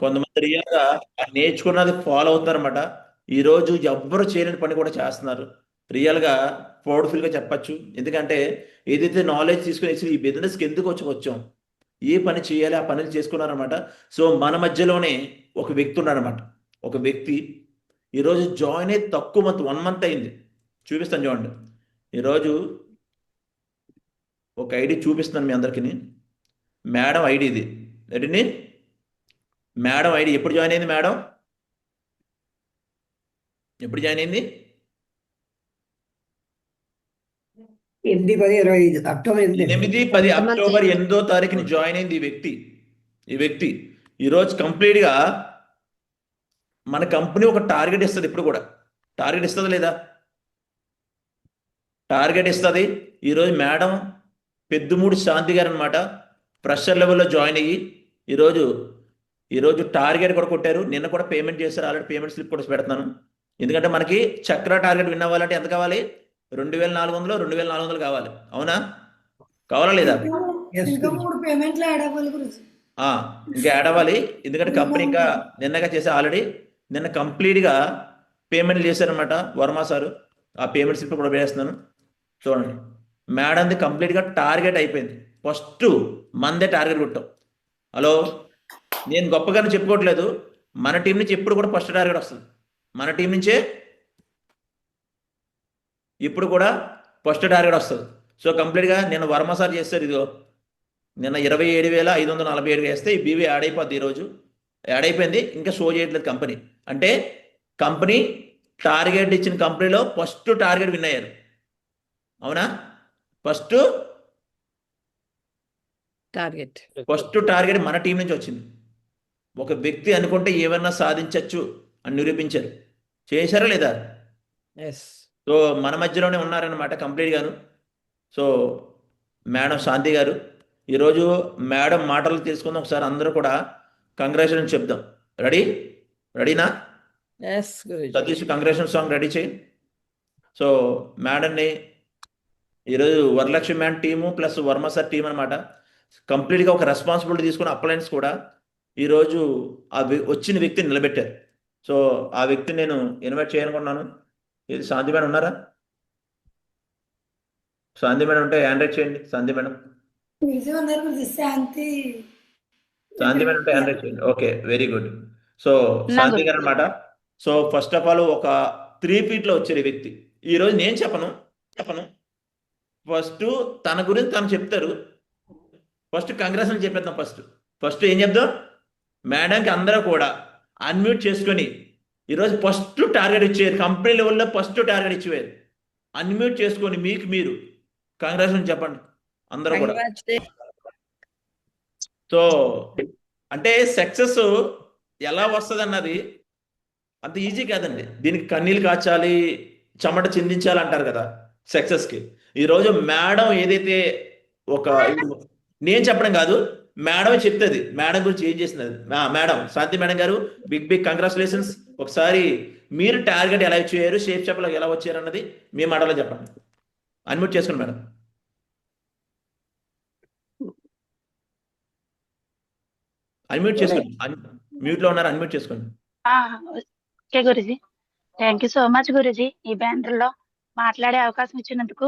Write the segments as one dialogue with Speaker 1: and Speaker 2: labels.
Speaker 1: కొంతమంది రియల్గా నేర్చుకున్నది ఫాలో అవుతారన్నమాట. ఈ రోజు ఎవ్వరు చేయలేని పని కూడా చేస్తున్నారు. రియల్గా ప్రౌడ్ఫుల్గా చెప్పచ్చు. ఎందుకంటే ఏదైతే నాలెడ్జ్ తీసుకుని ఈ బిజినెస్కి ఎందుకు వచ్చాం, ఏ పని చేయాలి ఆ పనులు చేసుకున్నారన్నమాట. సో మన మధ్యలోనే ఒక వ్యక్తి ఉన్నారన్నమాట. ఒక వ్యక్తి ఈరోజు జాయిన్ అయ్యి తక్కువ మంత్ 1 మంత్ అయింది. చూపిస్తాను చూడండి. ఈరోజు ఒక ఐడి చూపిస్తున్నాను మీ అందరికీ. మేడం ఐడి ఇది. ఏంటండి? మేడం ఐడి ఎప్పుడు జాయిన్ అయింది మేడం? ఎప్పుడు జాయిన్ అయింది?
Speaker 2: 8/10/25 అక్టోబర్ 8.
Speaker 1: 8/10 అక్టోబర్ 8వ తారీఖుని జాయిన్ అయింది ఈ వ్యక్తి. ఈ వ్యక్తి ఈరోజు కంప్లీట్గా మన కంపెనీ ఒక టార్గెట్ ఇస్తుంది. ఇప్పుడు కూడా టార్గెట్ ఇస్తుంది లేదా? టార్గెట్ ఇస్తుంది. ఈరోజు మేడం పెద్దుమూడి శాంతి గారు అనమాట. ప్రెషర్ లెవెల్లో జాయిన్ అయ్యి ఈరోజు ఈరోజు టార్గెట్ కూడా కొట్టారు. నిన్న కూడా పేమెంట్ చేశారు. ఆల్రెడీ పేమెంట్ స్లిప్ కూడా పెడుతున్నాను. ఎందుకంటే మనకి చక్ర టార్గెట్ విన్ అవ్వాలంటే ఎంత కావాలి? 2,400 2,400 కావాలి. అవునా? కావాలా లేదా?
Speaker 3: ఇంకా 3 పేమెంట్లు యాడ్ అవ్వాలి గురుజీ.
Speaker 1: ఇంకా యాడ్ అవ్వాలి. ఎందుకంటే కంపెనీ ఇంకా నిన్నగా చేసే ఆల్రెడీ నిన్న కంప్లీట్గా పేమెంట్ చేశారనమాట వర్మ సారు. ఆ పేమెంట్ స్లిప్ కూడా వేస్తున్నాను చూడండి. మేడంది కంప్లీట్గా టార్గెట్ అయిపోయింది. ఫస్ట్ మందే టార్గెట్ కొట్టాం. హలో, నేను గొప్పగానే చెప్పుకోవట్లేదు. మన టీం నుంచి ఎప్పుడు కూడా ఫస్ట్ టార్గెట్ వస్తుంది. మన టీం నుంచే ఇప్పుడు కూడా ఫస్ట్ టార్గెట్ వస్తుంది. సో కంప్లీట్గా నేను వర్మ సార్ చేస్తారు. ఇదిగో నిన్న 27,547 వేస్తే ఈ బీవీ యాడ్ అయిపోద్ది. ఈరోజు యాడ్ అయిపోయింది. ఇంకా షో చేయట్లేదు కంపెనీ. అంటే కంపెనీ టార్గెట్ ఇచ్చిన కంపెనీలో ఫస్ట్ టార్గెట్ విన్ అయ్యారు. అవునా? ఫస్ట్ టార్గెట్ మన టీం నుంచి వచ్చింది. ఒక వ్యక్తి అనుకుంటే ఏమన్నా సాధించవచ్చు అని నిరూపించారు. చేశారా లేదా? సో మన మధ్యలోనే ఉన్నారనమాట కంప్లీట్గాను. సో మేడం శాంతి గారు ఈరోజు మేడం మాటలు తెలుసుకుందాం ఒకసారి. అందరూ కూడా కంగ్రాచులేషన్ చెప్దాం. రెడీనా? సతీష్ కంగ్రాచులేషన్ సాంగ్ రెడీ చేయి. సో మేడంని ఈరోజు Varalakshmi man team plus Varma sir team అనమాట. కంప్లీట్గా ఒక రెస్పాన్సిబిలిటీ తీసుకుని అప్లయన్స్ కూడా ఈరోజు వచ్చిన వ్యక్తిని నిలబెట్టారు. సో ఆ వ్యక్తిని నేను ఇన్వైట్ చేయాలనుకున్నాను. ఇది శాంతి మేడం ఉన్నారా? శాంతి మేడం ఉంటే హ్యాండ్ రైట్ చేయండి. శాంతి మేడం
Speaker 3: శాంతి
Speaker 1: మేడం ఉంటే హ్యాండ్ రైట్ చేయండి. Okay, very good. సో శాంతి గారు అనమాట. సో ఫస్ట్ ఆఫ్ ఆల్ ఒక 3 ఫీట్లో వచ్చారు ఈ వ్యక్తి. ఈరోజు నేను చెప్పను. ఫస్ట్ తన గురించి తను చెప్తారు. ఫస్ట్ కంగ్రాచులేషన్ చెప్పేద్దాం. ఫస్ట్ ఏం చెప్దాం? మేడంకి అందరూ కూడా అన్మ్యూట్ చేసుకొని ఈరోజు ఫస్ట్ టార్గెట్ ఇచ్చేవారు. కంపెనీ లెవెల్లో ఫస్ట్ టార్గెట్ ఇచ్చేవారు. అన్మ్యూట్ చేసుకొని మీకు మీరు కంగ్రాచులేషన్ చెప్పండి అందరూ కూడా. సో అంటే సక్సెస్ ఎలా వస్తుంది అన్నది అంత ఈజీ కాదండి. దీనికి కన్నీళ్ళు కాచాలి, చెమట చిందించాలి అంటారు కదా సక్సెస్కి. ఈరోజు మేడం ఏదైతే ఒక నేను చెప్పడం కాదు, మేడం చెప్తుంది మేడం గురించి ఏం చేసినది. మేడం శాంతి మేడం గారు బిగ్ కంగ్రాచులేషన్స్. ఒకసారి మీరు టార్గెట్ ఎలా ఇచ్చారు, షేప్ చెప్పలో ఎలా వచ్చారు అన్నది మీ మాటలో చెప్పండి. అన్మ్యూట్ చేసుకోండి మేడం. అన్మ్యూట్ చేసుకోండి. మ్యూట్ లో ఉన్నారు, అన్మ్యూట్ చేసుకోండి.
Speaker 4: Okay Guruji, thank you so much Guruji. ఈ బ్యానర్ లో మాట్లాడే అవకాశం ఇచ్చినందుకు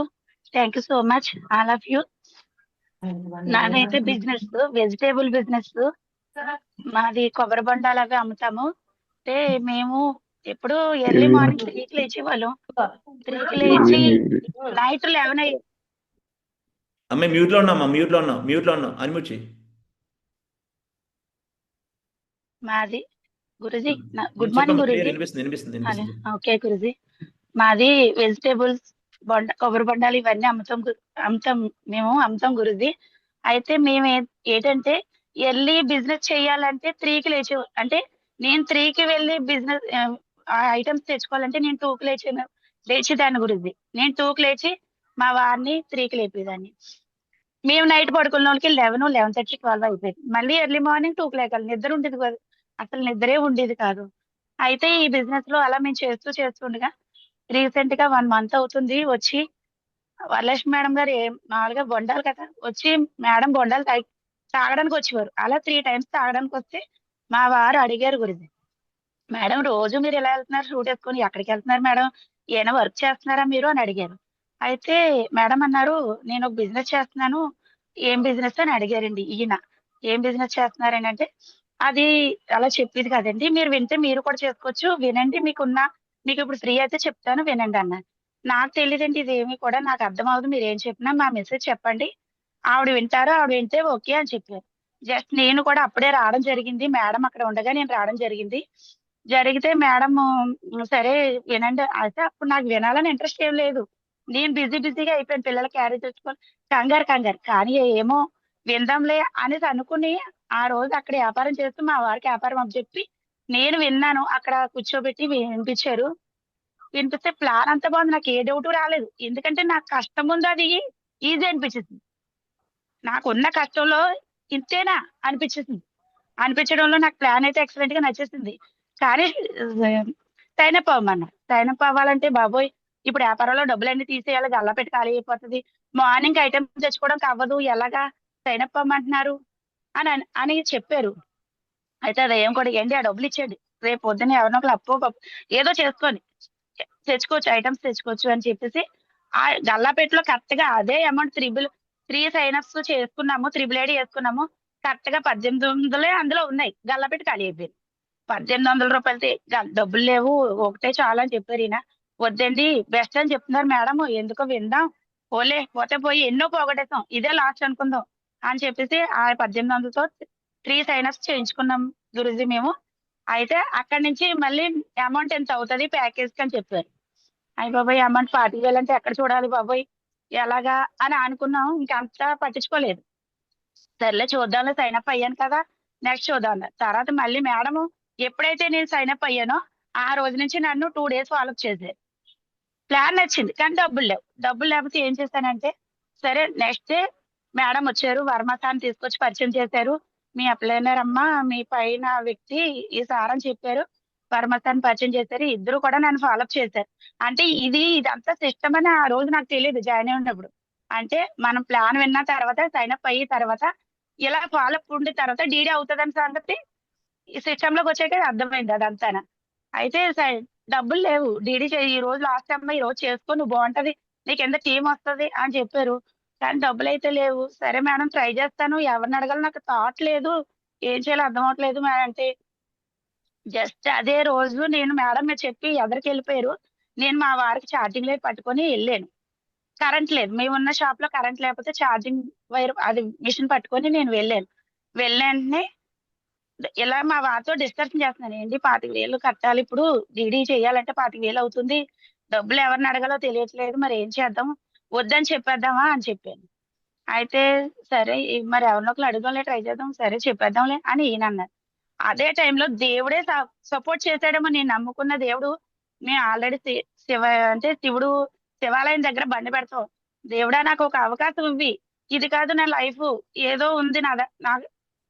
Speaker 4: thank you so much all of you. నాదైతే బిజినెస్ వెజిటేబుల్ బిజినెస్. మాది కొబ్బరి బొండాలు అవి అమ్ముతాము. అంటే మేము ఎప్పుడు ఎర్లీ మార్నింగ్ 3కి లేచేవాళ్ళం. 3కి లేచి నైట్ 11
Speaker 1: అమ్మాయి మ్యూట్ లో ఉన్నాం. అన్మ్యూట్ చేయి.
Speaker 4: మాది గురుజీ గుడ్ మార్నింగ్ గురుజీ.
Speaker 1: వినిపిస్తుంది.
Speaker 4: ఓకే గురుజీ, మాది వెజిటేబుల్స్ కొబ్బరి బొండాలు ఇవన్నీ మేము అమ్ముతాం గురుజీ. అయితే మేము ఏంటంటే ఎర్లీ బిజినెస్ చేయాలంటే 3కి లేచే, అంటే నేను 3కి వెళ్ళి బిజినెస్ ఐటమ్స్ తెచ్చుకోవాలంటే నేను 2కి లేచేదాన్ని గురుజీ. నేను 2కి లేచి మా వారిని 3కి లేపేదాన్ని. మేము నైట్ పడుకున్న వాళ్ళకి 11, 11:30, 12 అయిపోయింది. మళ్ళీ ఎర్లీ మార్నింగ్ 2కి లేకాలి. నిద్ర ఉండేది కాదు, అసలు నిద్రే ఉండేది కాదు. అయితే ఈ బిజినెస్ లో అలా మేము చేస్తుండగా రీసెంట్ గా 1 మంత్ అవుతుంది వచ్చి వరలక్ష్మి మేడం గారు మామూలుగా బొండాలు కదా వచ్చి మేడం బొండాలు తాగడానికి వచ్చేవారు. అలా 3 టైమ్స్ తాగడానికి వస్తే మా వారు అడిగారు గురుజీ, మేడం రోజు మీరు ఇలా వెళ్తున్నారు షూట్ వేసుకొని, ఎక్కడికి వెళ్తున్నారు మేడం, ఏమైనా వర్క్ చేస్తున్నారా మీరు అని అడిగారు. అయితే మేడం అన్నారు, నేను ఒక బిజినెస్ చేస్తున్నాను. ఏం బిజినెస్ అని అడిగారండి ఈయన. ఏం బిజినెస్ చేస్తున్నారని అంటే, అది అలా చెప్పేది కదండి, మీరు వింటే మీరు కూడా చేసుకోవచ్చు, వినండి, మీకు ఇప్పుడు ఫ్రీ అయితే చెప్తాను వినండి అన్నారు. నాకు తెలియదండి ఇదేమి కూడా, నాకు అర్థం అవ్వదు, మీరు ఏం చెప్పినా మా మెసేజ్ చెప్పండి, ఆవిడ వింటారు, ఆవిడ వింటే ఓకే అని చెప్పారు. జస్ట్ నేను కూడా అప్పుడే రావడం జరిగింది, మేడం అక్కడ ఉండగా నేను రావడం జరిగింది. జరిగితే మేడం సరే వినండి అయితే, అప్పుడు నాకు వినాలని ఇంట్రెస్ట్ ఏం లేదు, నేను బిజీగా అయిపోయాను, పిల్లల క్యారేజ్ తెచ్చుకొని కంగారు కానీ ఏమో విందాంలే అనేసి అనుకుని ఆ రోజు అక్కడ వ్యాపారం చేస్తూ మా వారికి వ్యాపారం అప్పచెప్పి నేను విన్నాను. అక్కడ కూర్చోబెట్టి వినిపించారు. వినిపిస్తే ప్లాన్ అంతా బాగుంది, నాకు ఏ డౌట్ రాలేదు, ఎందుకంటే నాకు కష్టం ఉంది, అది ఈజీ అనిపించింది, నాకున్న కష్టంలో ఇంతేనా అనిపించేసింది. అనిపించడంలో నాకు ప్లాన్ అయితే ఎక్సలెంట్ గా నచ్చేసింది. కానీ సైన్ అప్ అవ్వమన్నారు. సైన్ అప్ అవ్వాలంటే బాబోయ్, ఇప్పుడు వ్యాపారంలో డబ్బులన్నీ తీసేయాలి, గల్లా పెట్టి ఖాళీ అయిపోతుంది, మార్నింగ్ ఐటమ్స్ తెచ్చుకోవడానికి అవ్వదు, ఎలాగా సైన్ అప్ అవ్వమంటున్నారు అని చెప్పారు. అయితే అది ఏం కూడా ఏంటి, ఆ డబ్బులు ఇచ్చేయండి, రేపు పొద్దున్న ఎవరినో ఒకరు అప్పు పప్పు ఏదో చేసుకొని తెచ్చుకోవచ్చు, ఐటమ్స్ తెచ్చుకోవచ్చు అని చెప్పేసి ఆ గల్లాపేటలో కరెక్ట్ గా అదే అమౌంట్ త్రీ సైన్ అప్స్ చేసుకున్నాము, త్రిబుల్ ఐడి చేసుకున్నాము. కరెక్ట్ గా 1800 అందులో ఉన్నాయి, గల్లాపెట్టి ఖాళీ అయిపోయింది. 1800 రూపాయలతో డబ్బులు లేవు, ఒకటే చాలు అని చెప్పారు ఈయన. వద్దండి బెస్ట్ అని చెప్తున్నారు మేడం, ఎందుకో విందాం, పోలే పోతే పోయి ఎన్నో పోగొట్టేసాం, ఇదే లాస్ట్ అనుకుందాం అని చెప్పేసి ఆ 1800తో 3 సైన్ అప్స్ చేయించుకున్నాం గురుజీ మేము. అయితే అక్కడి నుంచి మళ్ళీ అమౌంట్ ఎంత అవుతుంది ప్యాకేజ్ కి అని చెప్పారు. అయ్య బాబాయ్, అమౌంట్ 25,000 అంటే ఎక్కడ చూడాలి బాబాయ్, ఎలాగా అని అనుకున్నాం, ఇంకంతా పట్టించుకోలేదు. సర్లే చూద్దాంలే, సైన్ అప్ అయ్యాను కదా, నెక్స్ట్ చూద్దాం అన్నారు. తర్వాత మళ్ళీ మేడం ఎప్పుడైతే నేను సైన్ అప్ అయ్యానో ఆ రోజు నుంచి నన్ను 2 డేస్ ఫాలోఅప్ చేశారు. ప్లాన్ నచ్చింది కానీ డబ్బులు లేవు. డబ్బులు లేకపోతే ఏం చేశానంటే, సరే నెక్స్ట్ డే మేడం వచ్చారు, వర్మసాన్ని తీసుకొచ్చి పరిచయం చేశారు. మీ అప్లైనర్ అమ్మ, మీ పైన వ్యక్తి ఈ సార్ అని చెప్పారు, వర్మసాన్ని పరిచయం చేశారు, ఇద్దరు కూడా నన్ను ఫాలోఅప్ చేశారు. అంటే ఇదంతా సిస్టమ్ అని ఆ రోజు నాకు తెలియదు జాయిన్ అయినప్పుడు. అంటే మనం ప్లాన్ విన్న తర్వాత సైన్ అప్ అయిన తర్వాత ఇలా ఫాలోఅప్ ఉండిన తర్వాత డీడీ అవుతుందని సంగతి ఈ సిస్టమ్ లోకి వచ్చాక అర్థమైంది అదంతా. అయితే డబ్బులు లేవు, ఈ రోజు లాస్ట్ అమ్మ, ఈ రోజు చేసుకో నువ్వు బాగుంటది, నీకు ఎంత టీం వస్తుంది అని చెప్పారు. కానీ డబ్బులు అయితే లేవు. సరే మేడం ట్రై చేస్తాను, ఎవరిని అడగాలో నాకు థాట్ లేదు, ఏం చేయాలో అర్థం అవట్లేదు మేడం అంటే, జస్ట్ అదే రోజు నేను మేడం మీరు చెప్పి ఎదరికి వెళ్ళిపోయారు, నేను మా వారికి ఛార్జింగ్ లైట్ పట్టుకొని వెళ్ళాను. కరెంట్ లేదు, మేము ఉన్న షాప్ లో కరెంట్ లేకపోతే ఛార్జింగ్ వైర్ అది మిషన్ పట్టుకొని నేను వెళ్ళాను. ఇలా మా వారితో డిస్కషన్ చేస్తున్నాను, ఏంటి 25,000 కట్టాలి, ఇప్పుడు డీడీ చేయాలంటే 25,000 అవుతుంది, డబ్బులు ఎవరిని అడగాలో తెలియట్లేదు, మరి ఏం చేద్దాం, వద్దని చెప్పేద్దామా అని చెప్పాను. అయితే సరే మరి ఎవరినో ఒకరు అడుగుదాంలే, ట్రై చేద్దాం, సరే చెప్పేద్దాంలే అని ఈయన అన్నారు. అదే టైంలో దేవుడే సపోర్ట్ చేశాడేమో, నేను నమ్ముకున్న దేవుడు. మేము ఆల్రెడీ శివుడు శివాలయం దగ్గర బండి పెడతాం, దేవుడా నాకు ఒక అవకాశం ఇవ్వి, ఇది కాదు నా లైఫ్, ఏదో ఉంది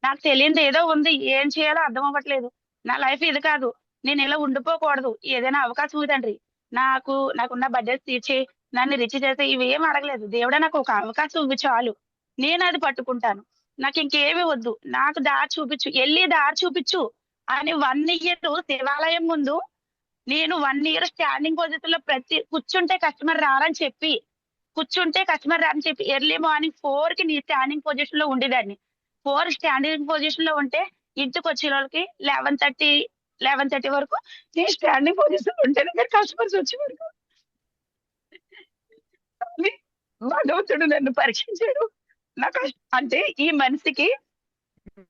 Speaker 4: నాకు తెలియదు, ఏదో ఉంది, ఏం చేయాలో అర్థం అవ్వట్లేదు, నా లైఫ్ ఇది కాదు, నేను ఇలా ఉండిపోకూడదు, ఏదైనా అవకాశం ఉంది తండ్రి, నాకున్న బడ్జెట్ తీర్చి నన్ను రిచ్ చేస్తే, ఇవి ఏం అడగలేదు, దేవుడా నాకు ఒక అవకాశం ఇవ్వి చాలు, నేను అది పట్టుకుంటాను, నాకు ఇంకేమీ వద్దు, నాకు దారి చూపించు, వెళ్ళి దారి చూపించు అని 1 ఇయర్ శివాలయం ముందు నేను 1 ఇయర్ స్టాండింగ్ పొజిషన్ లో కూర్చుంటే కస్టమర్ రారని చెప్పి ఎర్లీ మార్నింగ్ 4 కి నీ స్టాండింగ్ పొజిషన్ లో ఉండేదాన్ని. 4 స్టాండింగ్ పొజిషన్ లో ఉంటే ఇంటికి వచ్చే వాళ్ళకి 11:30 వరకు నేను స్టాండింగ్ పొజిషన్ లో ఉంటేనే కానీ కస్టమర్స్ వచ్చే వరకు భగవంతుడు నన్ను పరీక్షించాడు. అంటే ఈ మనిషికి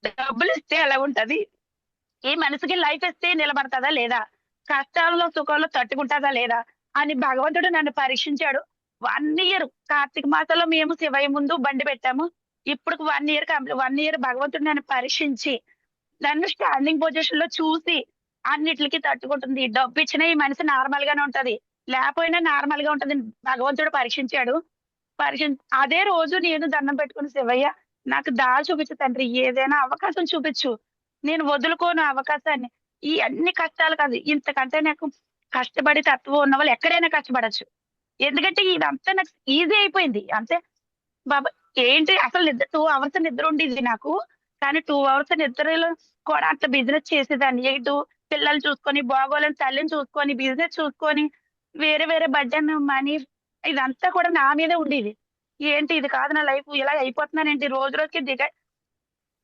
Speaker 4: డబ్బులు ఇస్తే ఎలా ఉంటది, ఈ మనిషికి లైఫ్ ఇస్తే నిలబడతాదా లేదా, కష్టాల్లో సుఖంలో తట్టుకుంటాదా లేదా అని భగవంతుడు నన్ను పరీక్షించాడు. 1 ఇయర్ కార్తీక మాసంలో మేము శివయ్య ముందు బండి పెట్టాము. ఇప్పుడు 1 ఇయర్ భగవంతుడు నన్ను పరీక్షించి నన్ను స్టాండింగ్ పొజిషన్ లో చూసి అన్నిటికి తట్టుకుంటుంది. డబ్బు ఇచ్చినా ఈ మనిషి నార్మల్ గానే ఉంటది, లేకపోయినా నార్మల్ గా ఉంటది, భగవంతుడు పరీక్షించాడు. అదే రోజు నేను దండం పెట్టుకుని, శివయ్య నాకు దారి చూపించు తండ్రి, ఏదైనా అవకాశం చూపించు, నేను వదులుకోను అవకాశాన్ని. ఈ అన్ని కష్టాలు కాదు, ఇంతకంటే నాకు కష్టపడి తత్వం ఉన్న వాళ్ళు ఎక్కడైనా కష్టపడచ్చు, ఎందుకంటే ఇదంతా నాకు ఈజీ అయిపోయింది అంతే. బాబా ఏంటి అసలు 2 hours నిద్ర ఉండేది నాకు, కానీ 2 అవర్స్ నిద్రలో కూడా అట్లా బిజినెస్ చేసేదాన్ని. ఇటు పిల్లలు చూసుకొని, బాగోలేని తల్లిని చూసుకొని, బిజినెస్ చూసుకొని, వేరే వేరే బర్డెన్, మనీ ఇదంతా కూడా నా మీదే ఉండేది. ఏంటి ఇది కాదు నా లైఫ్, ఇలా అయిపోతున్నానేంటి, రోజు రోజుకి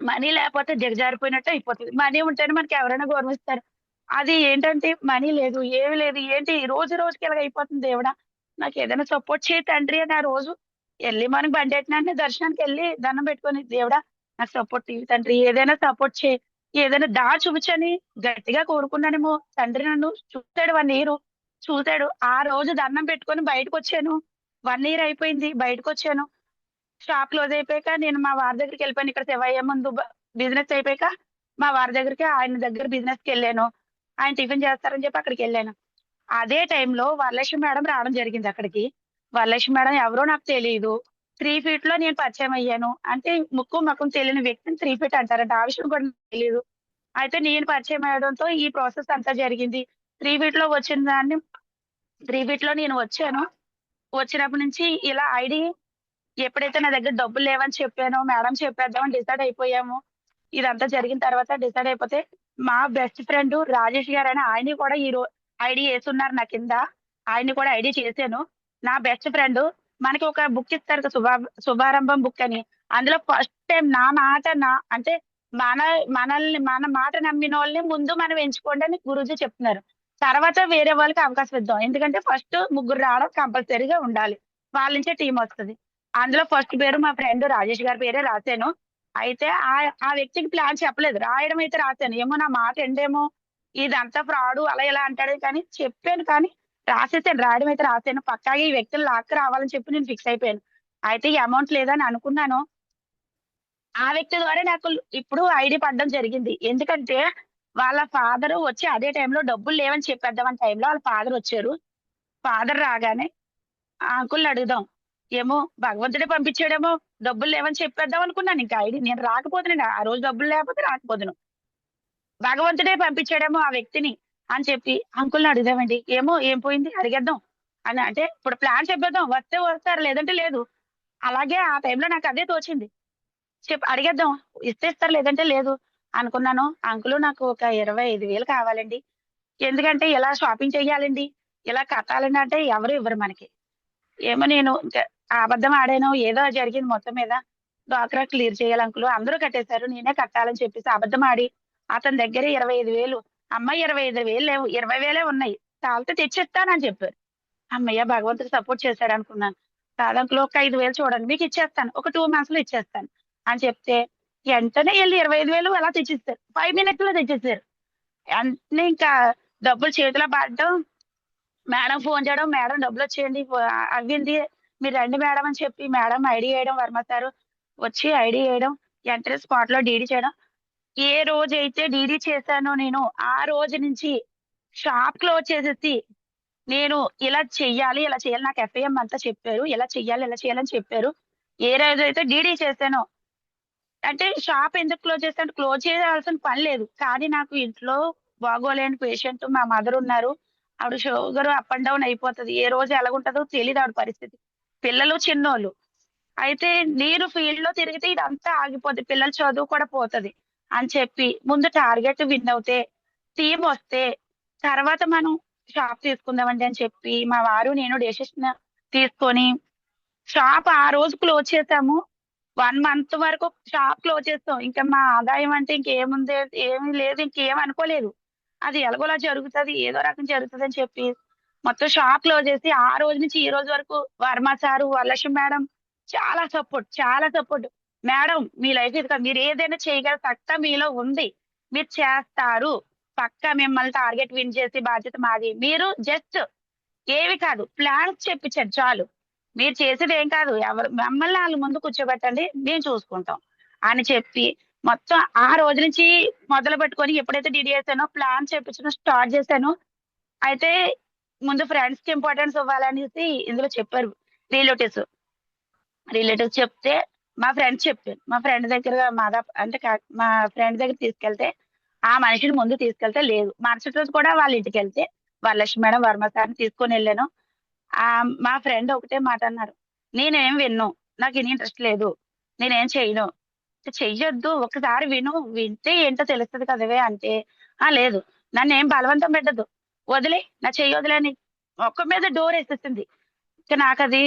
Speaker 4: మనీ లేకపోతే దిగజారిపోయినట్టు అయిపోతది. మనీ ఉంటేనే మనకి ఎవరైనా గౌరవిస్తారు. అది ఏంటంటే మనీ లేదు, ఏమి లేదు. ఏంటి రోజు రోజుకి ఇలాగ అయిపోతుంది దేవుడా! నాకేదైనా సపోర్ట్ చేయి తండ్రి అని ఆ రోజు ఎర్లీ మార్నింగ్ బండెక్కిన వెంటనే దర్శనానికెళ్ళి దండం పెట్టుకొని, దేవుడా నాకు సపోర్ట్ ఇయ్యి తండ్రి. ఏదైనా సపోర్ట్ చేయి. ఏదైనా దారి చూపించని గట్టిగా కోరుకున్నానేమో. తండ్రి నన్ను చూసాడు 1 ఇయర్. చూసాడు. ఆ రోజు దండం పెట్టుకొని బయటకొచ్చాను. 1 ఇయర్ అయిపోయింది. బయటకొచ్చాను. షాప్ క్లోజ్ అయిపోయాక నేను మా వారి దగ్గరికెళ్ళిపోయాను. ఇక్కడ శివయ్య ముందు బిజినెస్ అయిపోయాక మా వారి దగ్గరికి, ఆయన దగ్గర బిజినెస్‌కెళ్ళాను. ఆయన టిఫిన్ చేస్తారని చెప్పి అక్కడికెళ్ళాను. అదే టైంలో వరలక్ష్మి మేడం రావడం జరిగింది అక్కడికి. వరలక్ష్మి మేడం ఎవరో నాకు తెలీదు. 3 ఫీట్‌లో నేను పరిచయం అయ్యాను. అంటే ముక్కు, మొఖం తెలియని వ్యక్తిని 3 ఫీట్ అంటారంట. ఆ విషయం కూడా నాకు తెలీదు. అయితే నేను పరిచయం అవ్వడంతో ఈ ప్రాసెస్ అంతా జరిగింది. 3 ఫీట్‌లో వచ్చిన దాన్ని 3 ఫీట్‌లో నేను వచ్చాను. వచ్చినప్పటి నుంచి ఇలా ఐడీ ఎప్పుడైతే నా దగ్గర డబ్బులు లేవని చెప్పానో, మేడం చెప్పేద్దామని డిసైడ్ అయిపోయాము. ఇదంతా జరిగిన తర్వాత డిసైడ్ అయిపోతే, మా బెస్ట్ ఫ్రెండ్ రాజేష్ గారని ఆయన్ని కూడా ఐడీ యేసున్నారు నా కింద. ఆయన్ని కూడా ఐడీ చేశాను. నా బెస్ట్ ఫ్రెండ్ మనకి ఒక బుక్ ఇస్తారు కదా! శుభారంభం బుక్ అని. అందులో ఫస్ట్ టైమ్ నా మాట అంటే మన మన మాట నమ్మినోళ్ళని ముందు మనం ఎంచుకోండి అని గురూజీ చెప్తున్నారు. తర్వాత వేరే వాళ్ళకి అవకాశం ఇద్దాం. ఎందుకంటే ఫస్ట్ ముగ్గురు రావడం కంపల్సరీగా ఉండాలి. వాళ్ళ నుంచే టీమ్ వస్తది. అందులో ఫస్ట్ పేరు మా ఫ్రెండ్ రాజేష్ గారి పేరే రాసాను. అయితే ఆ వ్యక్తికి ప్లాన్ చెప్పలేదు. రాయడం అయితే రాసాను. ఏమో నా మాట ఎండేమో, ఇదంతా ఫ్రాడు అలా ఇలా అంటాడు కానీ చెప్పాను, కానీ రాసేసాను. రాయడం అయితే రాసాను. పక్కాగా ఈ వ్యక్తిని లాక్కు రావాలని చెప్పి నేను ఫిక్స్ అయిపోయాను. అయితే ఈ అమౌంట్ లేదని అనుకున్నాను. ఆ వ్యక్తి ద్వారా నాకు ఇప్పుడు ఐడీ పడడం జరిగింది. ఎందుకంటే వాళ్ళ ఫాదర్ వచ్చి అదే టైంలో డబ్బులు లేవని చెప్పేద్దామని టైంలో వాళ్ళ ఫాదర్ వచ్చారు. ఫాదర్ రాగానే ఆ అంకుల్‌ని అడుగుదాం. ఏమో భగవంతుడే పంపించాడేమో, డబ్బులు లేవని చెప్పేద్దాం అనుకున్నాను. ఇంకా ఐడీ నేను రాకపోదును. ఆ రోజు డబ్బులు లేకపోతే రాకపోదును. భగవంతుడే పంపించాడేమో ఆ వ్యక్తిని అని చెప్పి అంకుల్‌ని అడుగుదామండి. ఏమో ఏం పోయింది అడిగేద్దాం అని. అంటే ఇప్పుడు ప్లాన్ చెప్పేద్దాం. వస్తే వస్తారు లేదంటే లేదు. అలాగే ఆ టైంలో నాకు అదే తోచింది. అడిగేద్దాం. ఇస్తే ఇస్తారు లేదంటే లేదు అనుకున్నాను. అంకుల్ నాకు ఒక 25,000 కావాలండి. ఎందుకంటే ఇలా షాపింగ్ చేయాలండి, ఇలా కట్టాలండి అంటే ఎవరు ఇవ్వరు మనకి. ఏమో నేను అబద్ధం ఆడాను. ఏదో జరిగింది మొత్తం మీద. డ్వాక్రా క్లియర్ చేయాలి అంకుల్. అందరూ కట్టేశారు. నేనే కట్టాలని చెప్పేసి అబద్ధం ఆడి అతని దగ్గర 25,000, అమ్మ 25,000 లేవు, 20,000 ఉన్నాయి. చాలితే తెచ్చిస్తానని చెప్పారు. హమ్మయ్య! భగవంతుడు సపోర్ట్ చేశాడు అనుకున్నాను. కాదు అంకుల్ ఒక 5,000 చూడండి మీకు ఇచ్చేస్తాను. ఒక 2 మంత్స్‌లో ఇచ్చేస్తాను అని చెప్తే వెంటనే ఎళ్లి 25,000 అలా తెచ్చిస్తారు. 5 మినిట్స్‌లో తెచ్చేసారు. వెంటనే ఇంకా డబ్బులు చేతిలో పడడం, మేడం ఫోన్ చేయడం, మేడం డబ్బులొచ్చేయండి అవ్వింది. మీరు రండి మేడం అని చెప్పి మేడం ఐడీ ఎయడం, వర్మ సారు వచ్చి ఐడీ ఎయడం, వెంటనే స్పాట్‌లో డీడీ చేయడం. ఏ రోజైతే డీడీ చేశానో నేను, ఆ రోజు నుంచి షాప్ క్లోజ్ చేసేసి, నేను ఇలా చెయ్యాలి, ఇలా చేయాలి. నాకు ఎఫ్ఐఎం అంతా చెప్పారు. ఇలా చెయ్యాలి, ఇలా చేయాలని చెప్పారు. ఏ రోజైతే డీడీ చేశానో, అంటే షాప్ ఎందుకు క్లోజ్ చేశాను? క్లోజ్ చేయాల్సిన పని లేదు. కానీ నాకు ఇంట్లో బాగోలేని పేషెంట్ మా మదర్ ఉన్నారు. ఆవిడ షుగర్ అప్ అండ్ డౌన్ అయిపోతది. ఏ రోజు ఎలాగుంటదో తెలీదు ఆవిడ పరిస్థితి. పిల్లలు చిన్నోళ్ళు. అయితే నేను ఫీల్డ్‌లో తిరిగితే ఇదంతా ఆగిపోద్ది. పిల్లల చదువు కూడా పోతది అని చెప్పి ముందు టార్గెట్ విన్ అవుతే, టీమ్ వస్తే తర్వాత మనం షాప్ తీసుకుందామండి అని చెప్పి మా వారు నేను డెసిషన్ తీసుకొని షాప్ ఆ రోజు క్లోజ్ చేసాము. 1 మంత్ వరకు షాప్ క్లోజ్ చేసాం. ఇంకా మా ఆదాయం అంటే ఇంకేముంది? ఏమీ లేదు. ఇంకేం అనుకోలేదు. అది ఎలాగోలా జరుగుతది. ఏదో రకం జరుగుతదని చెప్పి మొత్తం షాప్ క్లోజ్ చేసి ఆ రోజు నుంచి ఈ రోజు వరకు వర్మ సారు, వరలక్ష్మి మేడం చాలా సపోర్ట్. చాలా సపోర్ట్. మేడం మీ లైఫ్ ఇది కాదు. మీరు ఏదైనా చేయగల సత్తా మీలో ఉంది. మీరు చేస్తారు. పక్కా మిమ్మల్ని టార్గెట్ విన్ చేసే బాధ్యత మాది. మీరు జస్ట్ ఏవి కాదు ప్లాన్స్ చెప్పించండి చాలు. మీరు చేసేది ఏం కాదు. ఎవరు మమ్మల్ని ఆళ్ళ ముందు కూర్చోబెట్టండి. మేము చూసుకుంటాం అని చెప్పి మొత్తం ఆ రోజు నుంచి మొదలుపెట్టుకొని ఎప్పుడైతే డీడీ చేశానో ప్లాన్ చెప్పించడం స్టార్ట్ చేశానో, అయితే ముందు ఫ్రెండ్స్‌కి ఇంపార్టెన్స్ ఇవ్వాలనేసి ఇందులో చెప్పారు రిలేటివ్స్. రిలేటివ్స్ చెప్తే మా ఫ్రెండ్స్ చెప్పారు. మా ఫ్రెండ్ దగ్గర అంటే మా ఫ్రెండ్ దగ్గరికి తీసుకెళ్తే, ఆ మనిషిని ముందు తీసుకెళ్తే లేదు. మరుసటి రోజు కూడా వాళ్ళ ఇంటికెళ్తే వరలక్ష్మి మేడం, వర్మ సార్‌ని తీసుకొనెళ్ళాను. మా ఫ్రెండ్ ఒకటే మాట అన్నారు. నేనేం వినను. నాకిని ఇంట్రెస్ట్ లేదు. నేనేం చేయను. చెయ్యొద్దు, ఒకసారి విను, వింటే ఏంటో తెలుస్తుంది కదవే అంటే, లేదు నన్ను ఏం బలవంతం పెట్టద్దు, వదిలే నా చెయ్యి వదిలేని ఒక్క మీద డోర్ వేసేసింది. ఇక నాకు అది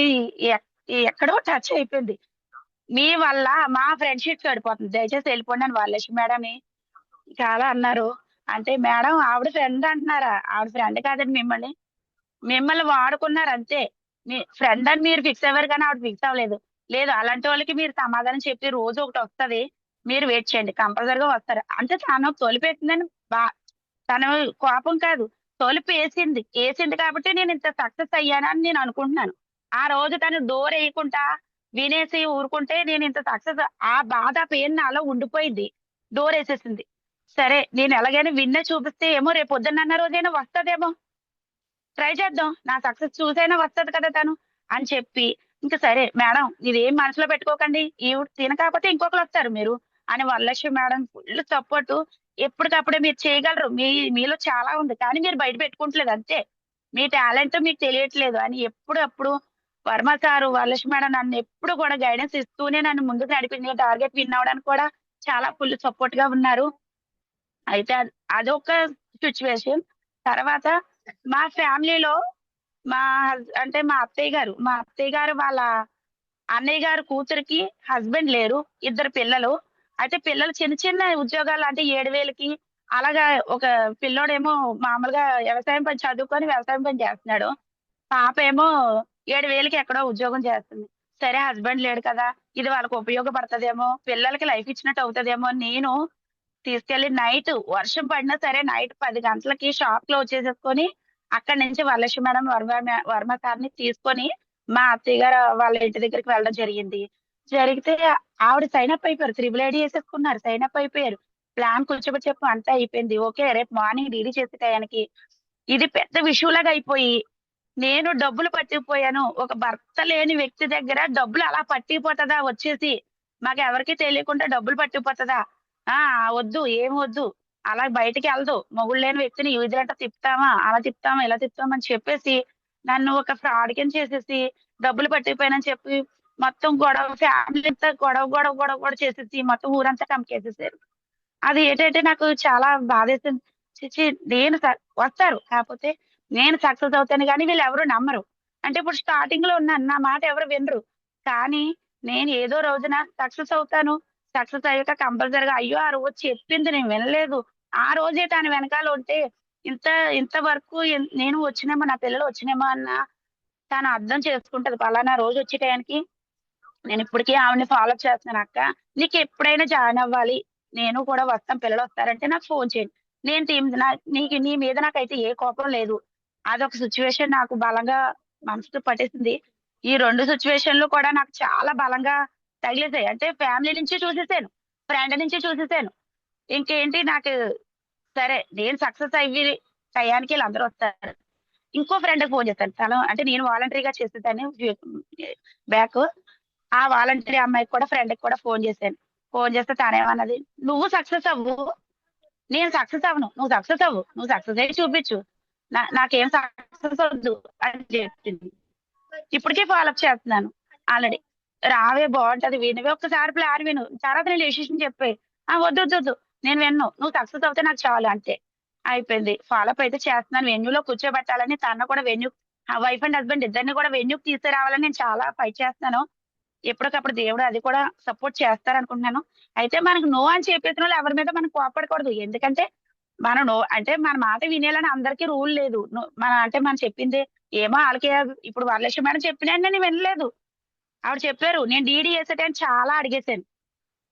Speaker 4: ఎక్- ఎక్కడో టచ్ అయిపోయింది. మీ వల్ల మా ఫ్రెండ్షిప్ చెడిపోతుంది, దయచేసి వెళ్ళిపోండి అని వాళ్ళేసి మేడం చాలా అన్నారు. అంటే మేడం ఆవిడ ఫ్రెండ్ అంటున్నారా? ఆవిడ ఫ్రెండ్ కాదండి, మిమ్మల్ని మిమ్మల్ని వాడుకున్నారు అంతే. మీ ఫ్రెండ్ అని మీరు ఫిక్స్ అవ్వరు కానీ ఆవిడ ఫిక్స్ అవ్వలేదు. లేదు, అలాంటి వాళ్ళకి మీరు సమాధానం చెప్పి రోజు ఒకటి వస్తది, మీరు వెయిట్ చేయండి కంపల్సరిగా వస్తారు అంటే. తను తొలిపేసిందని బా తను కోపం కాదు, తలుపు వేసింది కాబట్టి నేను ఇంత సక్సెస్ అయ్యానని నేను అనుకుంటున్నాను. ఆ రోజు తను డోర్ వేయకుండా వినేసి ఊరుకుంటే నేను ఇంత సక్సెస్, ఆ బాధ పెయిన్ నాలో ఉండిపోయింది. డోర్ వేసేసింది. సరే నేను ఎలాగైనా విన్నే చూపిస్తే ఏమో రేపు పొద్దున్న రోజైనా వస్తదేమో, ట్రై చేద్దాం, నా సక్సెస్ చూసైనా వస్తది కదా తను అని చెప్పి, ఇంకా సరే మేడం ఇదేం మనసులో పెట్టుకోకండి, ఈవిడ తిన కాకపోతే ఇంకొకరు వస్తారు మీరు అని వరలక్ష్మి మేడం ఫుల్ సపోర్ట్. ఎప్పటికప్పుడే మీరు చేయగలరు, మీలో చాలా ఉంది కానీ మీరు బయట పెట్టుకుంటలేదు అంతే, మీ టాలెంట్ మీకు తెలియట్లేదు అని ఎప్పుడప్పుడు వర్మ సారు వరలక్ష్మి మేడం నన్ను ఎప్పుడు కూడా గైడెన్స్ ఇస్తూనే నన్ను ముందుకు నడిపింది. టార్గెట్ విన్ అవ్వడానికి కూడా చాలా ఫుల్ సపోర్ట్ గా ఉన్నారు. అయితే అదొక సిచ్యువేషన్. తర్వాత మా ఫ్యామిలీలో అంటే మా అత్తయ్య గారు వాళ్ళ అన్నయ్య గారు కూతురికి హస్బెండ్ లేరు, ఇద్దరు పిల్లలు. అయితే పిల్లలు చిన్న చిన్న ఉద్యోగాలు అంటే 7,000కి అలాగా. ఒక పిల్లోడేమో మామూలుగా వ్యవసాయం పని చదువుకొని వ్యవసాయం పని చేస్తున్నాడు, పాప ఏమో 7,000కి ఎక్కడో ఉద్యోగం చేస్తుంది. సరే హస్బెండ్ లేడు కదా, ఇది వాళ్ళకి ఉపయోగపడతదేమో, పిల్లలకి లైఫ్ ఇచ్చినట్టు అవుతదేమో అని నేను తీసుకెళ్లి నైట్ వర్షం పడినా సరే నైట్ 10 గంటలకి షాప్ క్లోజ్ చేసేసుకొని అక్కడి నుంచి వరలక్ష్మి మేడం వర్మ సార్ని తీసుకొని మా అత్తయ్య గారు వాళ్ళ ఇంటి దగ్గరికి వెళ్ళడం జరిగింది. జరిగితే ఆవిడ సైన్ అప్ అయిపోయారు, త్రిబుల్ ఐడి వేసేసుకున్నారు, సైన్ అప్ అయిపోయారు. ప్లాన్ కూర్చోబెట్టి చెప్పు అంతా అయిపోయింది, ఓకే రేపు మార్నింగ్ డీడీ చేసే టయానికి ఇది పెద్ద విషయం లాగా అయిపోయి నేను డబ్బులు పట్టిపోయాను. ఒక భర్త లేని వ్యక్తి దగ్గర డబ్బులు అలా పట్టిపోతుందా వచ్చేసి, మాకు ఎవరికి తెలియకుండా డబ్బులు పట్టిపోతుందా? ఆ వద్దు, ఏం వద్దు, అలా బయటికి వెళ్దు, మొగుడు లేని వ్యక్తిని ఈ విధులంట తిప్పుతామా, అలా తిప్పుతామా, ఇలా తిప్పుతామా అని చెప్పేసి నన్ను ఒక ఫ్రాడ్ కింద చేసేసి డబ్బులు పట్టిపోయానని చెప్పి మొత్తం గొడవ, ఫ్యామిలీ అంతా గొడవ గొడవ గొడవ గొడవ చేసేసి మొత్తం ఊరంతా కమికేసేసారు. అది ఏంటంటే నాకు చాలా బాధేసింది. చిచి నేను వస్తారు కాకపోతే నేను సక్సెస్ అవుతాను కానీ వీళ్ళు ఎవరు నమ్మరు. అంటే ఇప్పుడు స్టార్టింగ్ లో ఉన్నాను, నా మాట ఎవరు వినరు. కానీ నేను ఏదో రోజున సక్సెస్ అవుతాను, సక్సెస్ అయ్యాక కంపల్సరిగా అయ్యో ఆ రోజు చెప్పింది నేను వినలేదు, ఆ రోజే దాని వెనకాల ఉంటే ఇంత ఇంతవరకు నేను వచ్చినేమో, నా పిల్లలు వచ్చినేమో అన్న తను అర్థం చేసుకుంటది. పలానా రోజు వచ్చే టయానికి నేను ఇప్పటికీ ఆవిడని ఫాలో అప్ చేస్తున్నాను. అక్క నీకు ఎప్పుడైనా జాయిన్ అవ్వాలి, నేను కూడా వస్తాం, పిల్లలు వస్తారంటే నాకు ఫోన్ చేయండి, నేను టీం నీకు నీ మీద నాకైతే ఏ కోపం లేదు. అదొక సిచ్యువేషన్ నాకు బలంగా మనసుకు పట్టేసింది. ఈ 2 సిచ్యువేషన్లు కూడా నాకు చాలా బలంగా తగిలేసాయి. అంటే ఫ్యామిలీ నుంచి చూసేసాను, ఫ్రెండ్ నుంచి చూసేసాను. ఇంకేంటి నాకు, సరే నేను సక్సెస్ అయ్యి టయానికి వీళ్ళందరూ వస్తారు. ఇంకో ఫ్రెండ్ ఫోన్ చేస్తాను, తను అంటే నేను వాలంటరీగా చేసేదాన్ని బ్యాక్. ఆ వాలంటరీ అమ్మాయికి కూడా ఫ్రెండ్ కి కూడా ఫోన్ చేశాను. ఫోన్ చేస్తే తనేమన్నది, నువ్వు సక్సెస్ అవ్వు, నేను సక్సెస్ అవ్వను, నువ్వు సక్సెస్ అవ్వు, నువ్వు సక్సెస్ అయ్యి చూపించు, నాకేం సక్సెస్ వద్దు అని చెప్పింది. ఇప్పటికే ఫాలోఅప్ చేస్తున్నాను ఆల్రెడీ. రావే బాగుంటది, వినివే ఒక్కసారి ప్లాన్ విను, తర్వాత నేను డెసిషన్ చెప్పే. వద్దు వద్దు వద్దు, నేను విన్ను, నువ్వు సక్సెస్ అవుతే నాకు చాలు అంతే. అయిపోయింది, ఫాలోఅప్ అయితే చేస్తున్నాను. వెన్యూలో కూర్చోబెట్టాలని, తన కూడా వెన్యూ, వైఫ్ అండ్ హస్బెండ్ ఇద్దరిని కూడా వెన్యూకి తీసుకురావాలని నేను చాలా ఫైట్ చేస్తున్నాను. ఎప్పటికప్పుడు దేవుడు అది కూడా సపోర్ట్ చేస్తారనుకుంటున్నాను. అయితే మనకు నో అని చెప్పేసిన వాళ్ళు ఎవరి మీద మనం కోపడకూడదు. ఎందుకంటే మనం నో అంటే మన మాట వినేయాలని అందరికీ రూల్ లేదు. మన అంటే మనం చెప్పింది ఏమో వాళ్ళకి. ఇప్పుడు వరలక్ష్మి మేడం చెప్పినా నేను వినలేదు. ఆవిడ చెప్పారు, నేను డీడీ వేసేటని చాలా అడిగేశాను.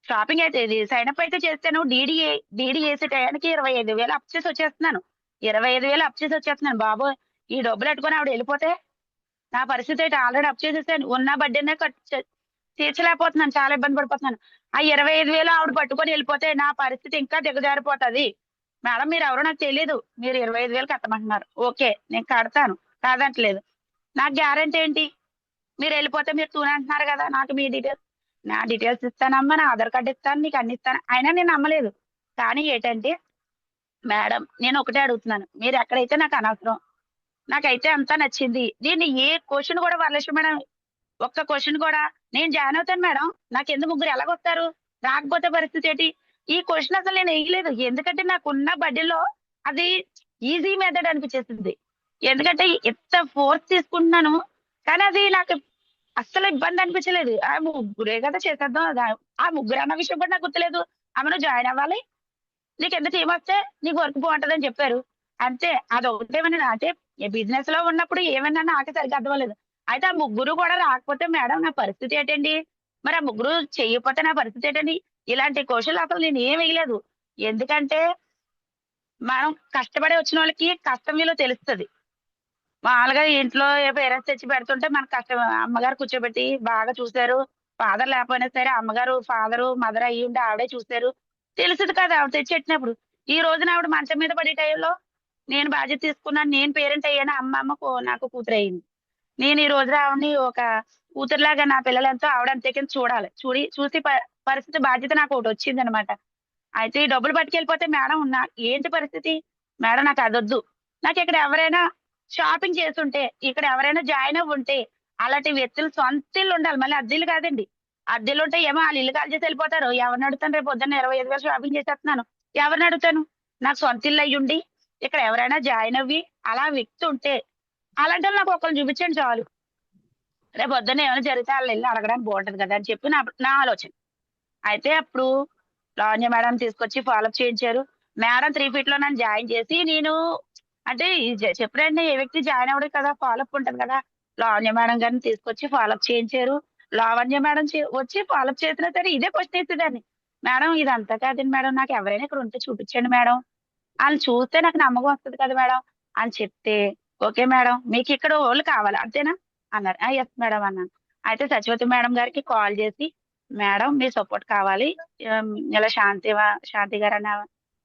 Speaker 4: షాపింగ్ అయితే ఇది సైన్ అప్ అయితే చేస్తాను, డీడీ వేసే టయానికి 25,000 అప్ చేసి వచ్చేస్తున్నాను. 25,000 అప్ చేసి వచ్చేస్తున్నాను. బాబు ఈ డబ్బులు పెట్టుకొని ఆవిడ వెళ్ళిపోతే నా పరిస్థితి అయితే ఆల్రెడీ అప్ చేసేసాను. ఉన్న బడ్డీనే తీర్చలేకపోతున్నాను, చాలా ఇబ్బంది పడిపోతున్నాను. ఆ 25,000 ఆవిడ పట్టుకొని వెళ్ళిపోతే నా పరిస్థితి ఇంకా దిగజారిపోతుంది. మేడం మీరు ఎవరో నాకు తెలియదు, మీరు 25,000 కట్టమంటున్నారు, ఓకే నేను కడతాను, కాదంటలేదు. నాకు గ్యారెంటీ ఏంటి? మీరు వెళ్ళిపోతే మీరు తూనే అంటున్నారు కదా, నాకు మీ డీటెయిల్స్, నా డీటెయిల్స్ ఇస్తానమ్మా, నా ఆధార్ కార్డు ఇస్తాను, నీకు అన్ని ఇస్తాను. అయినా నేను నమ్మలేదు. కానీ ఏంటంటే మేడం నేను ఒకటే అడుగుతున్నాను, మీరు ఎక్కడైతే నాకు అనవసరం, నాకైతే అంతా నచ్చింది. దీన్ని ఏ క్వశ్చన్ కూడా వరలక్ష్మి మేడం ఒక్క క్వశ్చన్ కూడా, నేను జాయిన్ అవుతాను మేడం, నాకు ఎందుకు ముగ్గురు ఎలాగొస్తారు, రాకపోతే పరిస్థితి ఏంటి? ఈ క్వశ్చన్ అసలు నేను వేయలేదు. ఎందుకంటే నాకున్న బడ్డీలో అది ఈజీ మెథడ్ అనిపించేసింది. ఎందుకంటే ఎంత ఫోర్స్ తీసుకుంటున్నాను, కానీ అది నాకు అస్సలు ఇబ్బంది అనిపించలేదు. ఆ ముగ్గురే కదా చేసేద్దాం. ఆ ముగ్గురు అన్న విషయం కూడా నాకు గుర్తులేదు. ఆమె నువ్వు జాయిన్ అవ్వాలి, నీకు ఎంత టీం వస్తే నీకు వర్క్ బాగుంటదని చెప్పారు. అంతే. అదొకటేమన్నా అంటే బిజినెస్ లో ఉన్నప్పుడు ఏమన్నా నాకే సరిగ్గా అర్థమలేదు. అయితే ఆ ముగ్గురు కూడా రాకపోతే మేడం నా పరిస్థితి ఏంటండి? మరి ఆ ముగ్గురు చెయ్యకపోతే నా పరిస్థితి ఏంటండి? ఇలాంటి క్వశ్చన్లు అసలు నేను ఏం వేయలేదు. ఎందుకంటే మనం కష్టపడి వచ్చిన వాళ్ళకి కష్టం విలువ తెలుస్తది. మామూలుగా ఇంట్లో పేరెంట్స్ తెచ్చి పెడుతుంటే మనకు కష్టం. అమ్మగారు కూర్చోబెట్టి బాగా చూశారు. ఫాదర్ లేకపోయినా సరే అమ్మగారు మదర్ అయ్యి ఉండి ఆవిడే చూశారు. తెలుసుది కదా ఆవిడ తెచ్చి పెట్టినప్పుడు. ఈ రోజున ఆవిడ మంచం మీద పడే టైంలో నేను బాధ్యత తీసుకున్నాను. నేను పేరెంట్ అయ్యాను. నాకు కూతురు అయింది. నేను ఈ రోజున ఆవిడని ఒక కూతురులాగా నా పిల్లలెంతో ఆవిడ అంతే కింద చూడాలి. చూసి పరిస్థితి బాధ్యత నాకు ఒకటి వచ్చిందనమాట. అయితే ఈ డబ్బులు పట్టుకెళ్ళిపోతే మేడం ఏంటి పరిస్థితి? మేడం నాకు అదొద్దు. నాకు ఇక్కడ ఎవరైనా షాపింగ్ చేస్తుంటే, ఇక్కడ ఎవరైనా జాయిన్ అవ్వి ఉంటే, అలాంటి వ్యక్తులు సొంత ఇల్లు ఉండాలి. మళ్ళీ అద్దెలు కాదండి. అద్దెలు ఉంటే ఏమో వాళ్ళు ఇల్లు ఖాళీ చేసి వెళ్ళిపోతారు. ఎవరిని అడుగుతాను? రేపు పొద్దున్న 25,000 షాపింగ్ చేసేస్తున్నాను. ఎవరిని అడుగుతాను? నాకు సొంత ఇల్లు అయ్యుండి, ఇక్కడ ఎవరైనా జాయిన్ అవ్వి అలా వ్యక్తి ఉంటే, అలాంటి వాళ్ళు నాకు ఒకరిని చూపించండి చాలు. రేపు పొద్దున్న ఏమైనా జరిగితే వాళ్ళు వెళ్ళి అడగడానికి బాగుంటది కదా అని చెప్పి నా ఆలోచన. అయితే అప్పుడు లావణ్య మేడం తీసుకొచ్చి ఫాలోఅప్ చేయించారు. మేడం 3 ఫీట్ లో నన్ను జాయిన్ చేసి నేను అంటే చెప్పినండి ఏ వ్యక్తి జాయిన్ అవ్వడు కదా, ఫాలోఅప్ ఉంటది కదా. లావణ్య మేడం గారిని తీసుకొచ్చి ఫాలోఅప్ చేయించారు. లావణ్య మేడం వచ్చి ఫాలోఅప్ చేసినా సరే ఇదే క్వశ్చన్ వేసేదాన్ని. మేడం ఇదంతా కాదండి మేడం, నాకు ఎవరైనా ఇక్కడ ఉంటే చూపించండి మేడం. వాళ్ళని చూస్తే నాకు నమ్మకం వస్తుంది కదా మేడం అని చెప్తే, ఓకే మేడం మీకు ఇక్కడ వాళ్ళు కావాలి అంతేనా అన్నారు. ఎస్ మేడం అన్నాను. అయితే సచివతి మేడం గారికి కాల్ చేసి, మేడం మీ సపోర్ట్ కావాలి, ఇలా శాంతి గారు అన్న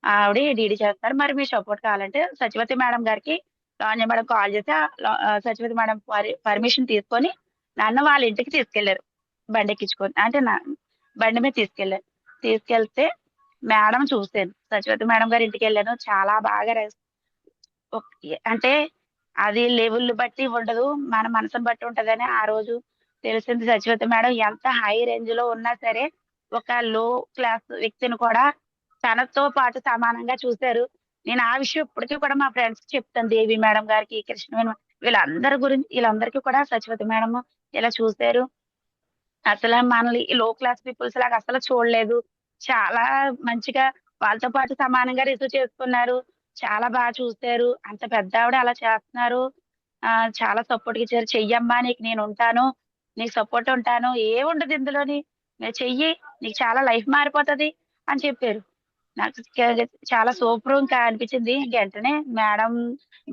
Speaker 4: ఆవిడ డీడీ చేస్తారు, మరి మీ సపోర్ట్ కావాలంటే సచివతి మేడం గారికి లావణ్య మేడం కాల్ చేసి సచివతి మేడం పర్మిషన్ తీసుకొని నన్ను వాళ్ళ ఇంటికి తీసుకెళ్లారు. బండి ఎక్కించుకొని అంటే బండి మీద తీసుకెళ్తే మేడం చూశాను. సచివతి మేడం గారి ఇంటికి వెళ్ళాను. చాలా బాగా అంటే అది లెవెల్ బట్టి ఉండదు, మన మనసుని బట్టి ఉంటదని ఆ రోజు తెలిసింది. సచివతి మేడం ఎంత హై రేంజ్ లో ఉన్నా సరే ఒక లో క్లాస్ వ్యక్తిని కూడా తనతో పాటు సమానంగా చూశారు. నేను ఆ విషయం ఇప్పటికీ కూడా మా ఫ్రెండ్స్ చెప్తాను. దేవి మేడం గారికి, కృష్ణవేణి, వీళ్ళందరికీ కూడా సచివతి మేడం ఇలా చూశారు. అసలు మనల్ని లో క్లాస్ పీపుల్స్ లాగా అసలు చూడలేదు. చాలా మంచిగా వాళ్ళతో పాటు సమానంగా రిసీవ్ చేసుకున్నారు. చాలా బాగా చూశారు. అంత పెద్ద ఆవిడ అలా చేస్తున్నారు. చాలా సపోర్ట్ ఇచ్చారు. చెయ్యమ్మా నీకు నేను ఉంటాను, నీకు సపోర్ట్ ఉంటాను, ఏముండదు ఇందులోని, నువ్వు చెయ్యి, నీకు చాలా లైఫ్ మారిపోతది అని చెప్పారు. నాకు చాలా సూపర్ ఇంకా అనిపించింది. వెంటనే మేడం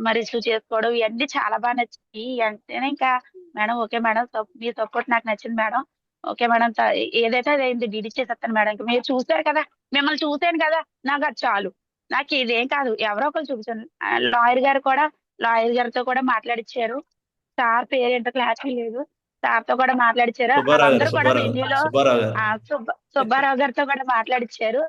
Speaker 4: మరి రిసీవ్ చేసుకోవడం ఇవన్నీ చాలా బాగా నచ్చాయి. వెంటనే ఇంకా మేడం ఓకే మేడం మీ సపోర్ట్ నాకు నచ్చింది మేడం. ఓకే మేడం ఏదైతే అదైంది డీడీ చేసేస్తాను మేడం. ఇంకా మీరు చూసారు కదా, మిమ్మల్ని చూసాను కదా, నాకు అది చాలు. నాకు ఇదేం కాదు, ఎవరో ఒకరు చూపించాను. లాయర్ గారితో కూడా మాట్లాడిచ్చారు. సార్ పేరేంటో క్లారిటీ లేదు. సార్ తో కూడా మాట్లాడిచ్చారు. వాళ్ళందరూ కూడా వెన్యూలో సుబ్బారావు గారితో కూడా మాట్లాడిచ్చారు.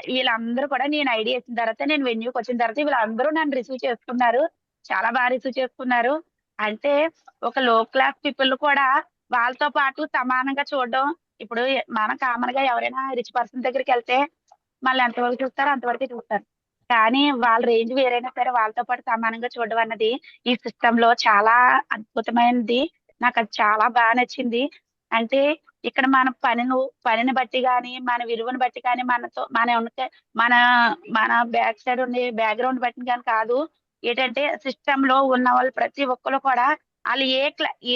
Speaker 4: వీళ్ళందరూ కూడా నేను ఐడియా ఇచ్చిన తర్వాత, నేను వెన్యూకి వచ్చిన తర్వాత వీళ్ళందరూ నన్ను రిసీవ్ చేసుకున్నారు. చాలా బాగా రిసీవ్ చేసుకున్నారు. అంటే ఒక లో క్లాస్ పీపుల్ కూడా వాళ్ళతో పాటు సమానంగా చూడడం. ఇప్పుడు మనం కామన్ గా ఎవరైనా రిచ్ పర్సన్ దగ్గరికి వెళ్తే మళ్ళీ ఎంతవరకు చూస్తారో అంతవరకే చూస్తారు. కానీ వాళ్ళ రేంజ్ వేరైనా సరే వాళ్ళతో పాటు సమానంగా చూడడం అన్నది ఈ సిస్టమ్ లో చాలా అద్భుతమైనది. నాకు అది చాలా బాగా నచ్చింది. అంటే ఇక్కడ మన పనిని బట్టి గాని, మన విలువను బట్టి కానీ, మన మన బ్యాక్ సైడ్ ఉండే బ్యాక్గ్రౌండ్ బట్టి కానీ కాదు. ఏంటంటే సిస్టమ్ లో ఉన్న వాళ్ళు ప్రతి ఒక్కరు కూడా వాళ్ళు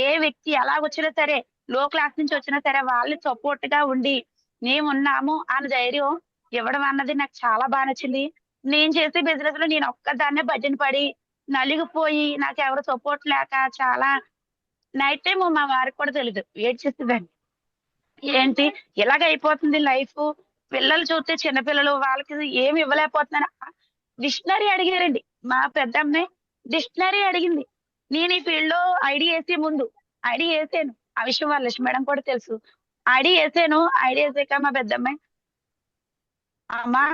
Speaker 4: ఏ వ్యక్తి ఎలా వచ్చినా సరే, లో క్లాస్ నుంచి వచ్చినా సరే వాళ్ళు సపోర్ట్ గా ఉండి మేమున్నాము అని ధైర్యం ఇవ్వడం అన్నది నాకు చాలా బాగా నచ్చింది. నేను చేసే బిజినెస్ లో నేను ఒక్కదాన్నే భజన పడి నలిగిపోయి నాకు ఎవరు సపోర్ట్ లేక చాలా నైట్ టైం మా వారికి కూడా తెలియదు ఏడ్చేసేదాన్ని. ఏంటి ఇలాగ అయిపోతుంది లైఫ్, పిల్లలు చూస్తే చిన్నపిల్లలు వాళ్ళకి ఏమి ఇవ్వలేకపోతున్నాను. డిక్షనరీ అడిగారండి మా పెద్దమ్మాయి, డిక్షనరీ అడిగింది. నేను ఈ ఫీల్డ్ లో ఐడి వేసాను. ఆ విషయం వాళ్ళ లక్ష్మి మేడం కూడా తెలుసు. ఐడి వేసాక మా పెద్దమ్మాయి, అమ్మా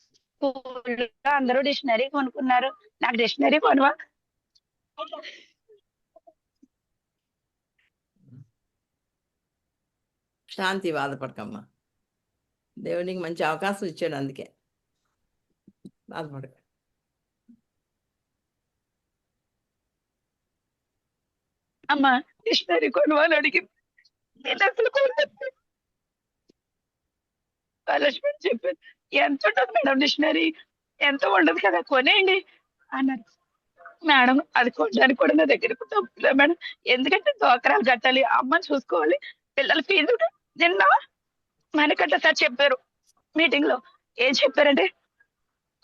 Speaker 4: స్కూల్లో అందరూ డిక్షనరీ కొనుక్కున్నారు, నాకు డిక్షనరీ కొనవా?
Speaker 2: శాంతి బాధపడకమ్మా. దేవుడు నీకు మంచి అవకాశం ఇచ్చాడు, అందుకే బాధపడ.
Speaker 4: అమ్మ డిక్షనరీ కొనవాలని అడిగింది. నేను అసలు కొనలేదు. లక్ష్మి చెప్పాను, ఎంత ఉంటుంది మేడం డిక్షనరీ, ఎంత ఉండదు కదా, కొనేయండి అన్నారు. మేడం అది కొనడానికి కూడా నా దగ్గర డబ్బులే మేడం, ఎందుకంటే డోకరాలు కట్టాలి, అమ్మని చూసుకోవాలి, పిల్లల ఫీజు. నిన్న మనకట్ట సార్ చెప్పారు మీటింగ్ లో, ఏం చెప్పారంటే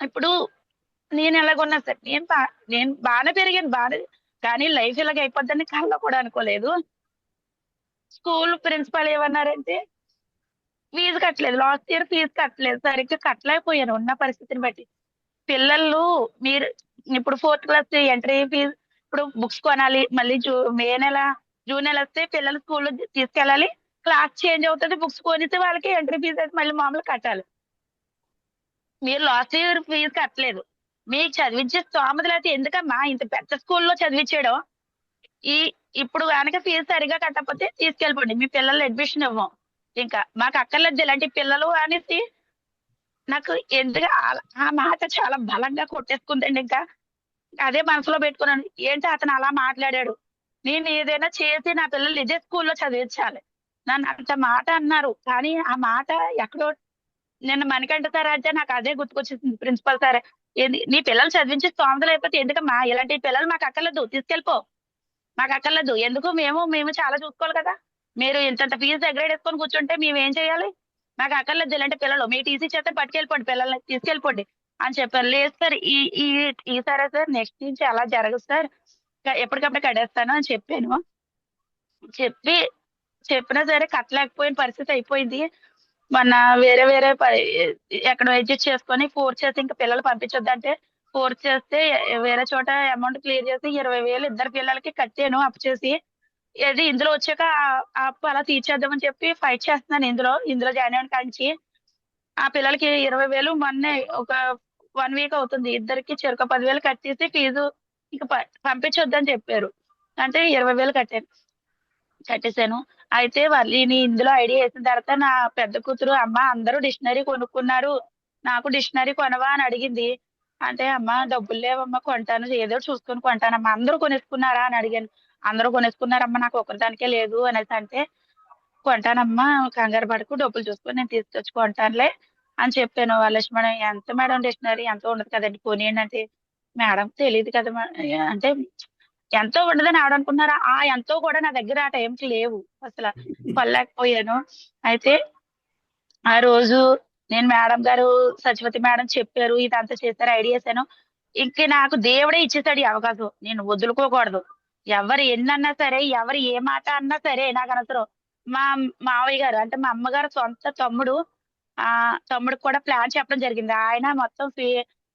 Speaker 4: ఇప్పుడు నేను ఎలాగొన్నా సార్, నేను బాగానే పెరిగాను, బాగానే, కానీ లైఫ్ ఇలాగ అయిపోద్దని కళ్ళలో కూడా అనుకోలేదు. స్కూల్ ప్రిన్సిపాల్ ఏమన్నారంటే ఫీజు కట్టలేదు, లాస్ట్ ఇయర్ ఫీజు కట్టలేదు, సరిగ్గా కట్టలేకపోయాను ఉన్న పరిస్థితిని బట్టి. పిల్లలు మీరు ఇప్పుడు 4th క్లాస్ ఎంట్రీ ఫీజు, ఇప్పుడు బుక్స్ కొనాలి, మళ్ళీ జూన్ నెల వస్తే పిల్లలు స్కూల్లో తీసుకెళ్ళాలి, క్లాస్ చేంజ్ అవుతుంది, బుక్స్ కొనిస్తే వాళ్ళకి ఎంట్రీ ఫీజు అయితే మళ్ళీ మామూలు కట్టాలి. మీరు లాస్ట్ ఇయర్ ఫీజు కట్టలేదు, మీకు చదివించే స్తోమత లేకపోతే ఎందుకమ్మా ఇంత పెద్ద స్కూల్లో చదివించడం. ఈ ఇప్పుడు కనుక ఫీజు సరిగా కట్టకపోతే తీసుకెళ్ళిపోండి, మీ పిల్లలు అడ్మిషన్ ఇవ్వం, ఇంకా మాకు అక్కర్లేదు ఇలాంటి పిల్లలు అనేసి. నాకు ఎందుకు ఆ మాట చాలా బలంగా కొట్టేసుకుందండి. ఇంకా అదే మనసులో పెట్టుకున్నాను, ఏంటి అతను అలా మాట్లాడాడు, నేను ఏదైనా చేసి నా పిల్లలు ఇదే స్కూల్లో చదివించాలి, నన్ను అంత మాట అన్నారు. కానీ ఆ మాట ఎక్కడో నిన్న మణికంఠ సార్ అంటే నాకు అదే గుర్తుకొచ్చేసింది, ప్రిన్సిపల్ సార్, నీ పిల్లలు చదివించే స్తోమత లేకపోతే ఎందుకమ్మా, ఇలాంటి పిల్లలు మాకు అక్కర్లేదు, తీసుకెళ్ళిపో, మాకు అక్కర్లేదు, ఎందుకు మేము చాలా చూసుకోవాలి కదా, మీరు ఇంత ఫీజు ఎగ్రేడ్ వేసుకొని కూర్చుంటే మేము ఏం చేయాలి, మాకు అక్కర్లేదు ఇలాంటి పిల్లలు, మీ టీసీ చేత పట్టుకెళ్ళిపోండి, పిల్లల్ని తీసుకెళ్ళిపోండి అని చెప్పారు. లేదు సార్, ఈసారి సార్ నెక్స్ట్ నుంచి అలా జరగదు సార్, ఎప్పటికప్పుడు కడేస్తాను అని చెప్పాను. చెప్పినా సరే కట్టలేకపోయిన పరిస్థితి అయిపోయింది. మొన్న వేరే వేరే ఎక్కడ అడ్జస్ట్ చేసుకొని ఫోర్స్ చేసి ఇంకా పిల్లలు పంపించొద్దంటే ఫోర్స్ చేస్తే వేరే చోట అమౌంట్ క్లియర్ చేసి 20,000 ఇద్దరు పిల్లలకి కట్టాను అప్పు చేసి. ఇది ఇందులో వచ్చాక ఆ అప్పు అలా తీర్చేద్దామని చెప్పి ఫైట్ చేస్తున్నాను ఇందులో జాయిన్ అయిన కాంచి. ఆ పిల్లలకి 20,000 మొన్నే ఒక 1 వీక్ అవుతుంది, ఇద్దరికి చెరుకు 10,000 కట్టేసి ఫీజు ఇంకా పంపించొద్దని చెప్పారు, అంటే 20,000 కట్టేశాను. అయితే వాళ్ళని ఇందులో ఐడియా వేసిన తర్వాత నా పెద్ద కూతురు, అమ్మ అందరూ డిక్షనరీ కొనుక్కున్నారు, నాకు డిక్షనరీ కొనవా అని అడిగింది. అంటే అమ్మ డబ్బులు లేవమ్మా, కొంటాను, ఏదో చూసుకొని కొంటానమ్మా, అందరూ కొనేసుకున్నారా అని అడిగాను. అందరూ కొనేసుకున్నారమ్మా, నాకు ఒకరిదానికే లేదు అనేసి అంటే, కొంటానమ్మా కంగారు పడకు, డబ్బులు చూసుకొని నేను తీసుకొచ్చి కొంటానులే అని చెప్పాను. వాళ్ళకి మేడం ఎంత మేడం డిక్షనరీ ఎంతో ఉండదు కదండి, కొనియండి అంటే, మేడం తెలియదు కదా అంటే ఎంతో ఉండదని ఆవిడ అనుకున్నారా, ఆ ఎంతో కూడా నా దగ్గర ఆ టైంకి లేవు, అసలు కొనలేకపోయాను. అయితే ఆ రోజు నేను మేడం గారు సచివతి మేడం చెప్పారు, ఇదంతా చేశారు, ఐడియా చేశాను. ఇంక నాకు దేవుడే ఇచ్చేసాడు ఈ అవకాశం, నేను వదులుకోకూడదు. ఎవరు ఎన్నన్నా సరే, ఎవరు ఏ మాట అన్నా సరే నాకు అనవసరం. మా మావయ్య గారు అంటే మా అమ్మగారు సొంత తమ్ముడు, తమ్ముడికి కూడా ప్లాన్ చెప్పడం జరిగింది. ఆయన మొత్తం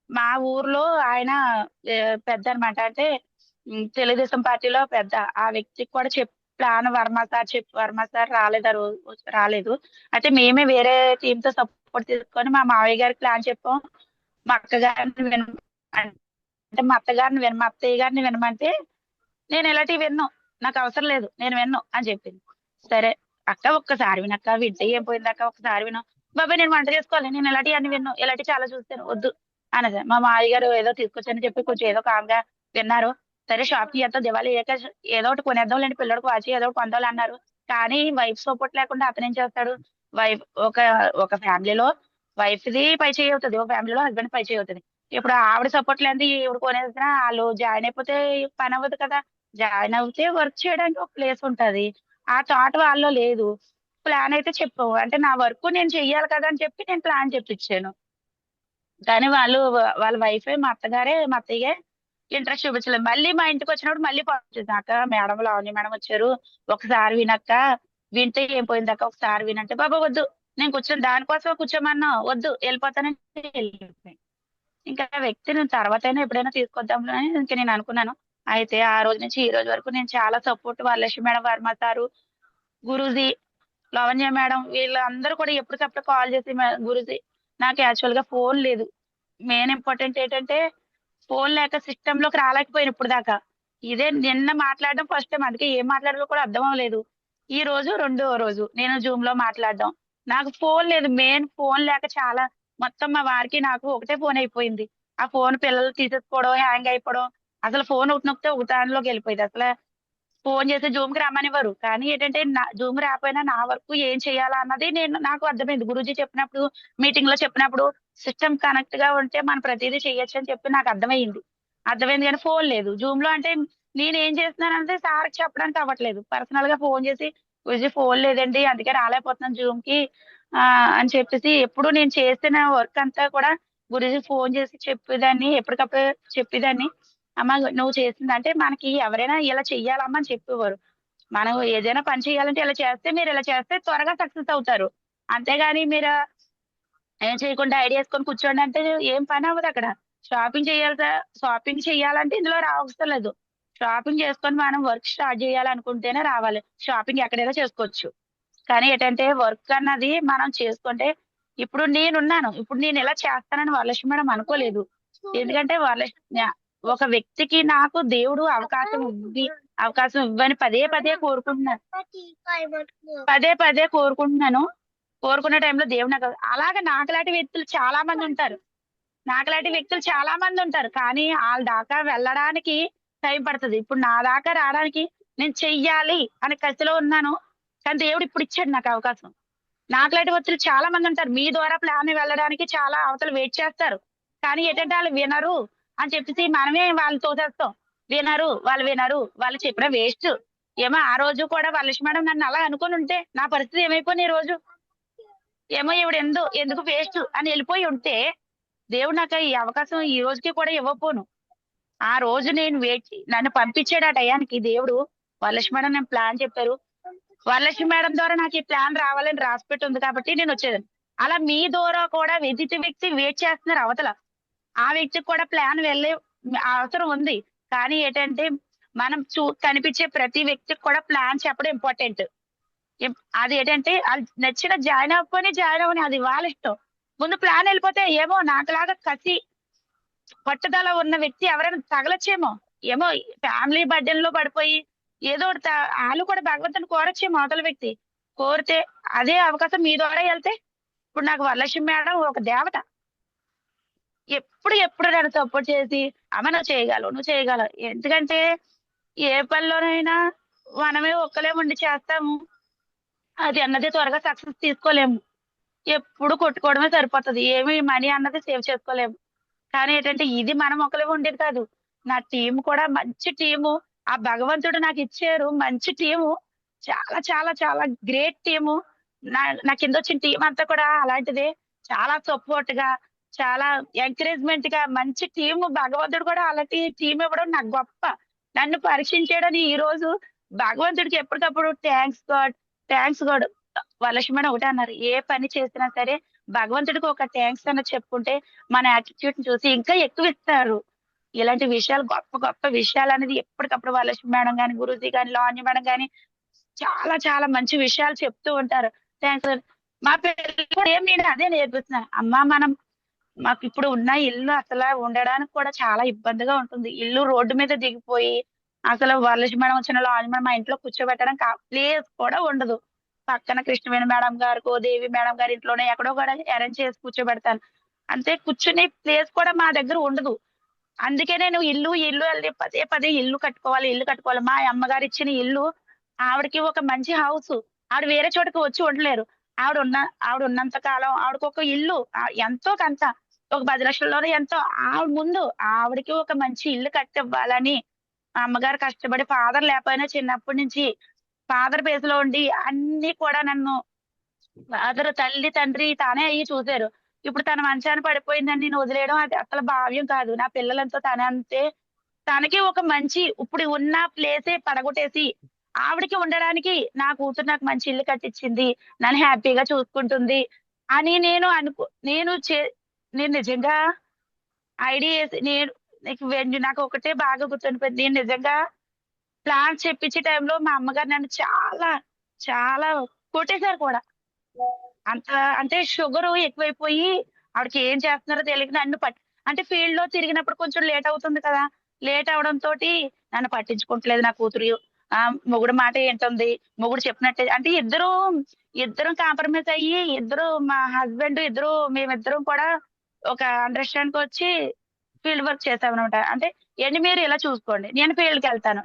Speaker 4: మా ఊర్లో ఆయన పెద్ద అన్నమాట, అంటే తెలుగుదేశం పార్టీలో పెద్ద. ఆ వ్యక్తికి కూడా ప్లాన్ వర్మ సార్ రాలేదు, ఆ రోజు రాలేదు. అయితే మేమే వేరే టీమ్ తో సపోర్ట్ తీసుకొని మా మావయ్య గారికి ప్లాన్ చెప్పాం. మా అత్తగారిని అంటే మా అత్తయ్య గారిని వినమంటే, నేను ఇలాంటివి విన్ను, నాకు అవసరం లేదు, నేను విన్ను అని చెప్పింది. సరే అక్క ఒక్కసారి వినక్క, వింటే ఏం పోయింది అక్క, ఒక్కసారి విను. బాబాయ్ నేను వంట చేసుకోవాలి, నేను ఇలాంటివి అన్ని విన్ను, ఇలాంటివి చాలా చూస్తాను, వద్దు అనేసి. మా మావయ్య గారు ఏదో తీసుకొచ్చని చెప్పి కొంచెం ఏదో కామ్గా విన్నారు. సరే షాప్ కి ఎంతో దివాళీ ఏదో ఒకటి కొనేద్దాం లేండి, పిల్లడికి వాచి ఏదో ఒకటి కొందాం అన్నారు. కానీ వైఫ్ సపోర్ట్ లేకుండా అతను ఏం చేస్తాడు, వైఫ్ ఒక ఫ్యామిలీలో వైఫ్ ది పై చేయి అవుతుంది, ఒక ఫ్యామిలీలో హస్బెండ్ పై చేయి అవుతుంది. ఇప్పుడు ఆవిడ సపోర్ట్ లేని ఈవిడ కొనేసినా వాళ్ళు జాయిన్ అయిపోతే పని అవ్వదు కదా, జాయిన్ అవుతే వర్క్ చేయడానికి ఒక ప్లేస్ ఉంటది, ఆ థాట్ వాళ్ళలో లేదు. ప్లాన్ అయితే చెప్పావు, అంటే నా వర్క్ నేను చెయ్యాలి కదా అని చెప్పి నేను ప్లాన్ చెప్పించాను. కానీ వాళ్ళ వైఫే, మా అత్తయ్యే ఇంట్రెస్ట్ చూపించలేదు. మళ్ళీ మా ఇంటికి వచ్చినప్పుడు మళ్ళీ పంపించాక, మేడం లావణ్య మేడం వచ్చారు, ఒకసారి వినక్క, వింటే ఏం పోయిందక్క, ఒకసారి వినంటే, బాబా వద్దు నేను కూర్చొని దానికోసం కూర్చోమన్నా, వద్దు వెళ్ళిపోతానంటే వెళ్ళిపోయాను. ఇంకా ఆ వ్యక్తిని తర్వాత అయినా ఎప్పుడైనా తీసుకొద్దాం అని ఇంకా నేను అనుకున్నాను. అయితే ఆ రోజు నుంచి ఈ రోజు వరకు నేను చాలా support, Varalakshmi madam, Varma sir, Guruji, Lavanya madam, వీళ్ళందరూ కూడా ఎప్పటికప్పుడు కాల్ చేసి, గురూజీ నాకు యాక్చువల్ గా ఫోన్ లేదు, మెయిన్ ఇంపార్టెంట్ ఏంటంటే ఫోన్ లేక సిస్టమ్ లోకి రాలేకపోయాను ఇప్పుడు దాకా. ఇదే నిన్న మాట్లాడడం ఫస్ట్ టైం, అందుకే ఏం మాట్లాడాలో కూడా అర్థం అవ్వలేదు. ఈ రోజు రెండో రోజు నేను జూమ్ లో మాట్లాడడం, నాకు ఫోన్ లేదు, మెయిన్ ఫోన్ లేక చాలా మొత్తం మా వారికి నాకు ఒకటే ఫోన్ అయిపోయింది. ఆ ఫోన్ పిల్లలు తీసేసుకోవడం, హ్యాంగ్ అయిపోవడం, అసలు ఫోన్ ఒకటి నొక్కితే ఒక దానిలోకి వెళ్ళిపోయింది. అసలు ఫోన్ చేసి జూమ్ కి రమ్మనివ్వరు. కానీ ఏంటంటే నా జూమ్ రాకపోయినా నా వరకు ఏం చేయాలా అన్నది నాకు అర్థమైంది. గురూజీ చెప్పినప్పుడు, మీటింగ్ లో చెప్పినప్పుడు సిస్టమ్ కనెక్ట్ గా ఉంటే మనం ప్రతిదీ చేయొచ్చు అని చెప్పి నాకు అర్థమైంది. అర్థమైంది కానీ ఫోన్ లేదు. జూమ్ లో అంటే నేను ఏం చేస్తున్నానంటే సార్ చెప్పడానికి అవ్వట్లేదు. పర్సనల్ గా ఫోన్ చేసి గురూజీ ఫోన్ లేదండి అందుకే రాలేకపోతున్నాను జూమ్ కి అని చెప్పేసి ఎప్పుడు నేను చేసిన వర్క్ అంతా కూడా గురూజీ ఫోన్ చేసి చెప్పేదాన్ని, ఎప్పటికప్పుడు చెప్పేదాన్ని. అమ్మ నువ్వు చేసింది అంటే మనకి ఎవరైనా ఇలా చెయ్యాలమ్మా అని చెప్పేవారు. మనం ఏదైనా పని చేయాలంటే ఇలా చేస్తే, మీరు ఇలా చేస్తే త్వరగా సక్సెస్ అవుతారు. అంతేగాని మీరు ఏం చేయకుండా ఐడియా వేసుకొని కూర్చోండి అంటే ఏం పని అవ్వదు అక్కడ. షాపింగ్ చేయాలి, షాపింగ్ చేయాలంటే ఇందులో రావసరం లేదు. షాపింగ్ చేసుకొని మనం వర్క్ స్టార్ట్ చేయాలనుకుంటేనే రావాలి. షాపింగ్ ఎక్కడైనా చేసుకోవచ్చు. కానీ ఏంటంటే వర్క్ అన్నది మనం చేసుకుంటే, ఇప్పుడు నేనున్నాను, ఇప్పుడు నేను ఇలా చేస్తానని వరలక్ష్మి మేడం అనుకోలేదు. ఎందుకంటే ఒక వ్యక్తికి నాకు దేవుడు అవకాశం ఇవ్వని పదే పదే కోరుకుంటున్నాను. పదే పదే కోరుకుంటున్నాను. కోరుకునే టైంలో దేవుడు నాకు అలాగే నాకులాంటి వ్యక్తులు చాలా మంది ఉంటారు. నాకులాంటి వ్యక్తులు చాలా మంది ఉంటారు. కానీ వాళ్ళ దాకా వెళ్ళడానికి టైం పడుతుంది. ఇప్పుడు నా దాకా రావడానికి నేను చెయ్యాలి అనే కసిలో ఉన్నాను. కానీ దేవుడు ఇప్పుడు ఇచ్చాడు నాకు అవకాశం. నాకులాంటి వ్యక్తులు చాలా మంది ఉంటారు. మీ ద్వారా ప్లాన్ వెళ్ళడానికి చాలా అవతలు వెయిట్ చేస్తారు. కానీ ఏంటంటే వాళ్ళు వినరు అని చెప్పేసి మనమే వాళ్ళు తోసేస్తాం. వినరు వాళ్ళు చెప్పిన వేస్ట్. ఏమో ఆ రోజు కూడా వరలక్ష్మి మేడం నన్ను అలా అనుకుని ఉంటే నా పరిస్థితి ఏమైపోయింది ఈ రోజు. ఏమో ఈవిడ ఎందుకు వేస్ట్ అని వెళ్ళిపోయి ఉంటే దేవుడు నాకు ఈ అవకాశం ఈ రోజుకి కూడా ఇవ్వకపోను. ఆ రోజు నేను నన్ను పంపించాడు ఆ టయానికి దేవుడు. వరలక్ష్మి మేడం నేను ప్లాన్ చెప్పారు. వరలక్ష్మి మేడం ద్వారా నాకు ఈ ప్లాన్ రావాలని రాసిపెట్టి ఉంది కాబట్టి నేను వచ్చేదాన్ని. అలా మీ ద్వారా కూడా ఎదుటి వ్యక్తి వెయిట్ చేస్తున్నారు అవతల. ఆ వ్యక్తికి కూడా ప్లాన్ వెళ్ళే అవసరం ఉంది. కానీ ఏంటంటే మనం కనిపించే ప్రతి వ్యక్తికి కూడా ప్లాన్ చెప్పడం ఇంపార్టెంట్. అది ఏంటంటే నచ్చిన జాయిన్ అవ్వని అది వాళ్ళ ఇష్టం. ముందు ప్లాన్ వెళ్ళిపోతే ఏమో నాకులాగా కసి పట్టుదల ఉన్న వ్యక్తి ఎవరైనా తగలచ్చేమో. ఏమో ఫ్యామిలీ బర్డెన్ లో పడిపోయి ఏదో వాళ్ళు కూడా భగవంతుని కోరచ్చేమో అవతల వ్యక్తి. కోరితే అదే అవకాశం మీ ద్వారా వెళ్తే, ఇప్పుడు నాకు వరలక్ష్మి మేడం ఒక దేవత. ఎప్పుడు నన్ను సపోర్ట్ చేసి అమ్మ నువ్వు చేయగలవు. ఎందుకంటే ఏ పనిలోనైనా మనమే ఒక్కలే ఉండి చేస్తాము, అది అన్నది త్వరగా సక్సెస్ తీసుకోలేము. ఎప్పుడు కొట్టుకోవడమే సరిపోతుంది. ఏమి మనీ అన్నది సేవ్ చేసుకోలేము. కానీ ఏంటంటే ఇది మనం ఒకరే ఉండేది కాదు. నా టీం కూడా మంచి టీము. ఆ భగవంతుడు నాకు ఇచ్చారు మంచి టీము. చాలా చాలా చాలా గ్రేట్ టీము. నా కింద వచ్చిన టీం అంతా కూడా అలాంటిదే. చాలా సపోర్ట్ గా, చాలా ఎంకరేజ్మెంట్ గా మంచి టీము. భగవంతుడు కూడా అలాంటి టీం ఇవ్వడం నాకు గొప్ప. నన్ను పరీక్షించాడని ఈ రోజు భగవంతుడికి ఎప్పటికప్పుడు థ్యాంక్స్ గాడ్. వరలక్ష్మి మేడం ఒకటే అన్నారు, ఏ పని చేసినా సరే భగవంతుడికి ఒక థ్యాంక్స్ అన్న చెప్పుకుంటే మన యాటిట్యూడ్ చూసి ఇంకా ఎక్కువ ఇస్తారు. ఇలాంటి విషయాలు గొప్ప గొప్ప విషయాలు అనేది ఎప్పటికప్పుడు వరలక్ష్మి మేడం గాని, గురూజీ గాని, లావణ్య మేడం గాని చాలా చాలా మంచి విషయాలు చెప్తూ ఉంటారు. థ్యాంక్స్. మా పిల్లలు కూడా నేను అదే నేర్పిస్తున్నాను. మాకు ఇప్పుడు ఉన్న ఇల్లు అసలు ఉండడానికి కూడా చాలా ఇబ్బందిగా ఉంటుంది. ఇల్లు రోడ్డు మీద దిగిపోయి అసలు వరలక్ష్మి మేడం వచ్చిన లావణ్య మేడం మా ఇంట్లో కూర్చోబెట్టడం ప్లేస్ కూడా ఉండదు. పక్కన కృష్ణవేణి మేడం గారికో, దేవి మేడం గారి ఇంట్లోనే ఎక్కడో కూడా అరేంజ్ చేసి కూర్చోబెడతాను. అంతే, కూర్చునే ప్లేస్ కూడా మా దగ్గర ఉండదు. అందుకే నేను ఇల్లు వెళ్ళి పదే పదే ఇల్లు కట్టుకోవాలి. మా అమ్మగారు ఇచ్చిన ఇల్లు, ఆవిడకి ఒక మంచి హౌస్. ఆవిడ వేరే చోటకి వచ్చి ఉండలేరు. ఆవిడ ఉన్నంత కాలం ఆవిడకి ఒక ఇల్లు ఎంతో కొంత ఒక 10 లక్షల్లోనే ఎంతో ఆవిడకి ఒక మంచి ఇల్లు కట్టివ్వాలని మా అమ్మగారు కష్టపడి, ఫాదర్ లేకపోయినా చిన్నప్పటి నుంచి ఫాదర్ బేస్ లో ఉండి అన్ని కూడా నన్ను ఫాదర్, తల్లి, తండ్రి తానే అయ్యి చూశారు. ఇప్పుడు తన మంచాన పడిపోయిందని నేను వదిలేయడం అది అసలు భావ్యం కాదు. నా పిల్లలంతా అంతే. తనకి ఒక మంచి ఇప్పుడు ఉన్న ప్లేసే పడగొట్టేసి ఆవిడకి ఉండడానికి నా కూతురు నాకు మంచి ఇల్లు కట్టించింది, నన్ను హ్యాపీగా చూసుకుంటుంది అని నేను నిజంగా ఐడియా నాకు ఒకటే బాగా గుర్తుండిపోయింది. నేను నిజంగా ప్లాన్ చెప్పించే టైంలో మా అమ్మగారు నన్ను చాలా చాలా కొట్టేశారు కూడా. అంత అంటే షుగర్ ఎక్కువైపోయి ఆవిడకి ఏం చేస్తున్నారో తెలియక నన్ను అంటే ఫీల్డ్ లో తిరిగినప్పుడు కొంచెం లేట్ అవుతుంది కదా. లేట్ అవడం తోటి నన్ను పట్టించుకోవట్లేదు నా కూతురు. మొగుడు మాట ఏంటుంది, మొగుడు చెప్పినట్టే అంటే ఇద్దరం కాంప్రమైజ్ అయ్యి మా హస్బెండ్ మేమిద్దరం కూడా ఒక అండర్స్టాండ్ వచ్చి ఫీల్డ్ వర్క్ చేసామన్నమాట. అంటే ఏంటి మీరు ఇలా చూసుకోండి, నేను ఫీల్డ్కి వెళ్తాను,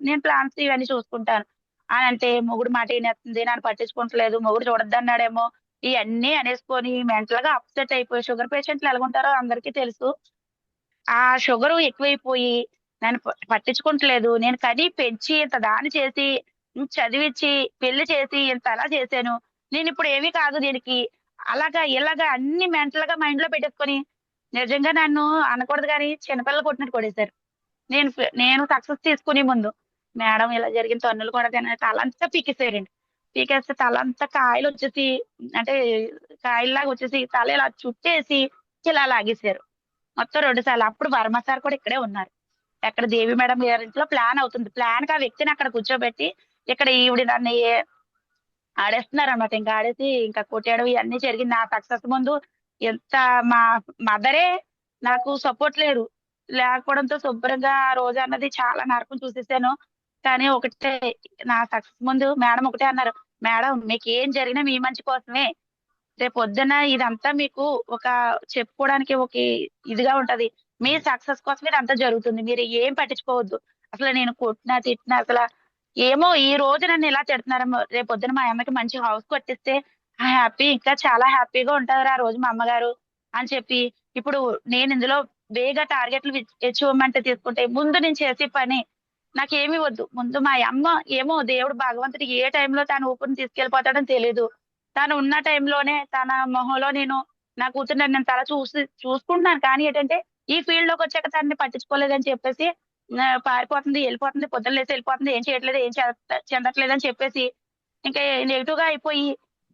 Speaker 4: నేను ప్లాన్స్ ఇవన్నీ చూసుకుంటాను అని అంటే మొగుడు మాట ఏనేస్తుంది, నన్ను పట్టించుకుంటలేదు, మొగుడు చూడొద్దన్నాడేమో ఇవన్నీ అనేసుకొని మెంటల్ గా అప్సెట్ అయిపోయి, షుగర్ పేషెంట్లు ఎలాగుంటారో అందరికీ తెలుసు. ఆ షుగర్ ఎక్కువైపోయి నన్ను పట్టించుకుంటలేదు, నేను కని పెంచి ఇంత దాని చేసి చదివించి పెళ్లి చేసి ఇంత అలా చేశాను, నేను ఇప్పుడు ఏమీ కాదు దీనికి, అలాగా ఇలాగా అన్ని మెంటల్ గా మైండ్ లో పెట్టేసుకొని నిజంగా నన్ను అనకూడదు కానీ చిన్నపిల్లలు కొట్టినట్టు కొట్టేశారు. నేను సక్సెస్ తీసుకునే ముందు మేడం ఇలా జరిగిన తన్నులు కూడా తలంతా పీకేసారండి. పీకేస్తే తలంతా కాయలు వచ్చేసి అంటే కాయల్లాగా వచ్చేసి తల ఇలా చుట్టేసి ఇలా లాగేశారు మొత్తం 2 సార్లు. అప్పుడు వర్మ సార్ కూడా ఇక్కడే ఉన్నారు. ఎక్కడ దేవి మేడం గారి ఇంట్లో ప్లాన్ అవుతుంది. ప్లాన్ కి ఆ వ్యక్తిని అక్కడ కూర్చోబెట్టి ఇక్కడ ఈవిడ నన్ను ఆడేస్తున్నారు అనమాట. ఇంకా ఆడేసి ఇంకా కొట్టేయడం ఇవన్నీ జరిగింది. నా సక్సెస్ ముందు ఎంత మా మదరే నాకు సపోర్ట్ లేరు, లేకపోవడంతో శుభ్రంగా ఆ రోజు అన్నది చాలా నరకం చూసేసాను. కానీ ఒకటే నా సక్సెస్ ముందు మేడం ఒకటే అన్నారు, మేడం మీకు ఏం జరిగినా మీ మంచి కోసమే, రేపు పొద్దున ఇదంతా మీకు ఒక చెప్పుకోవడానికి ఒక ఇదిగా ఉంటది, మీ సక్సెస్ కోసమే ఇదంతా జరుగుతుంది, మీరు ఏం పట్టించుకోవద్దు, అసలు నేను కొట్టినా తిట్టినా అసలు ఏమో ఈ రోజు నన్ను ఇలా తిడుతున్నారేమో, రేపు పొద్దున మా అమ్మకి మంచి హౌస్ కొట్టిస్తే హ్యాపీ, ఇంకా చాలా హ్యాపీగా ఉంటారు ఆ రోజు మా అమ్మగారు అని చెప్పి, ఇప్పుడు నేను ఇందులో వేగా టార్గెట్లు అచీవ్మెంట్ తీసుకుంటే ముందు నేను చేసే పని నాకేమీ వద్దు, ముందు మా అమ్మ ఏమో దేవుడు భగవంతుడు ఏ టైంలో తన ఊపిరిని తీసుకెళ్లిపోతాడని తెలీదు, తను ఉన్న టైంలోనే తన మొహంలో నేను నా కూతురు నేను తల చూసుకుంటున్నాను. కానీ ఏంటంటే ఈ ఫీల్డ్ లోకి వచ్చాక తనని పట్టించుకోలేదని చెప్పేసి పారిపోతుంది, వెళ్ళిపోతుంది, పొద్దున్న లేసి వెళ్ళిపోతుంది, ఏం చేయట్లేదు, ఏం చెందట్లేదు అని చెప్పేసి ఇంకా నెగిటివ్ గా అయిపోయి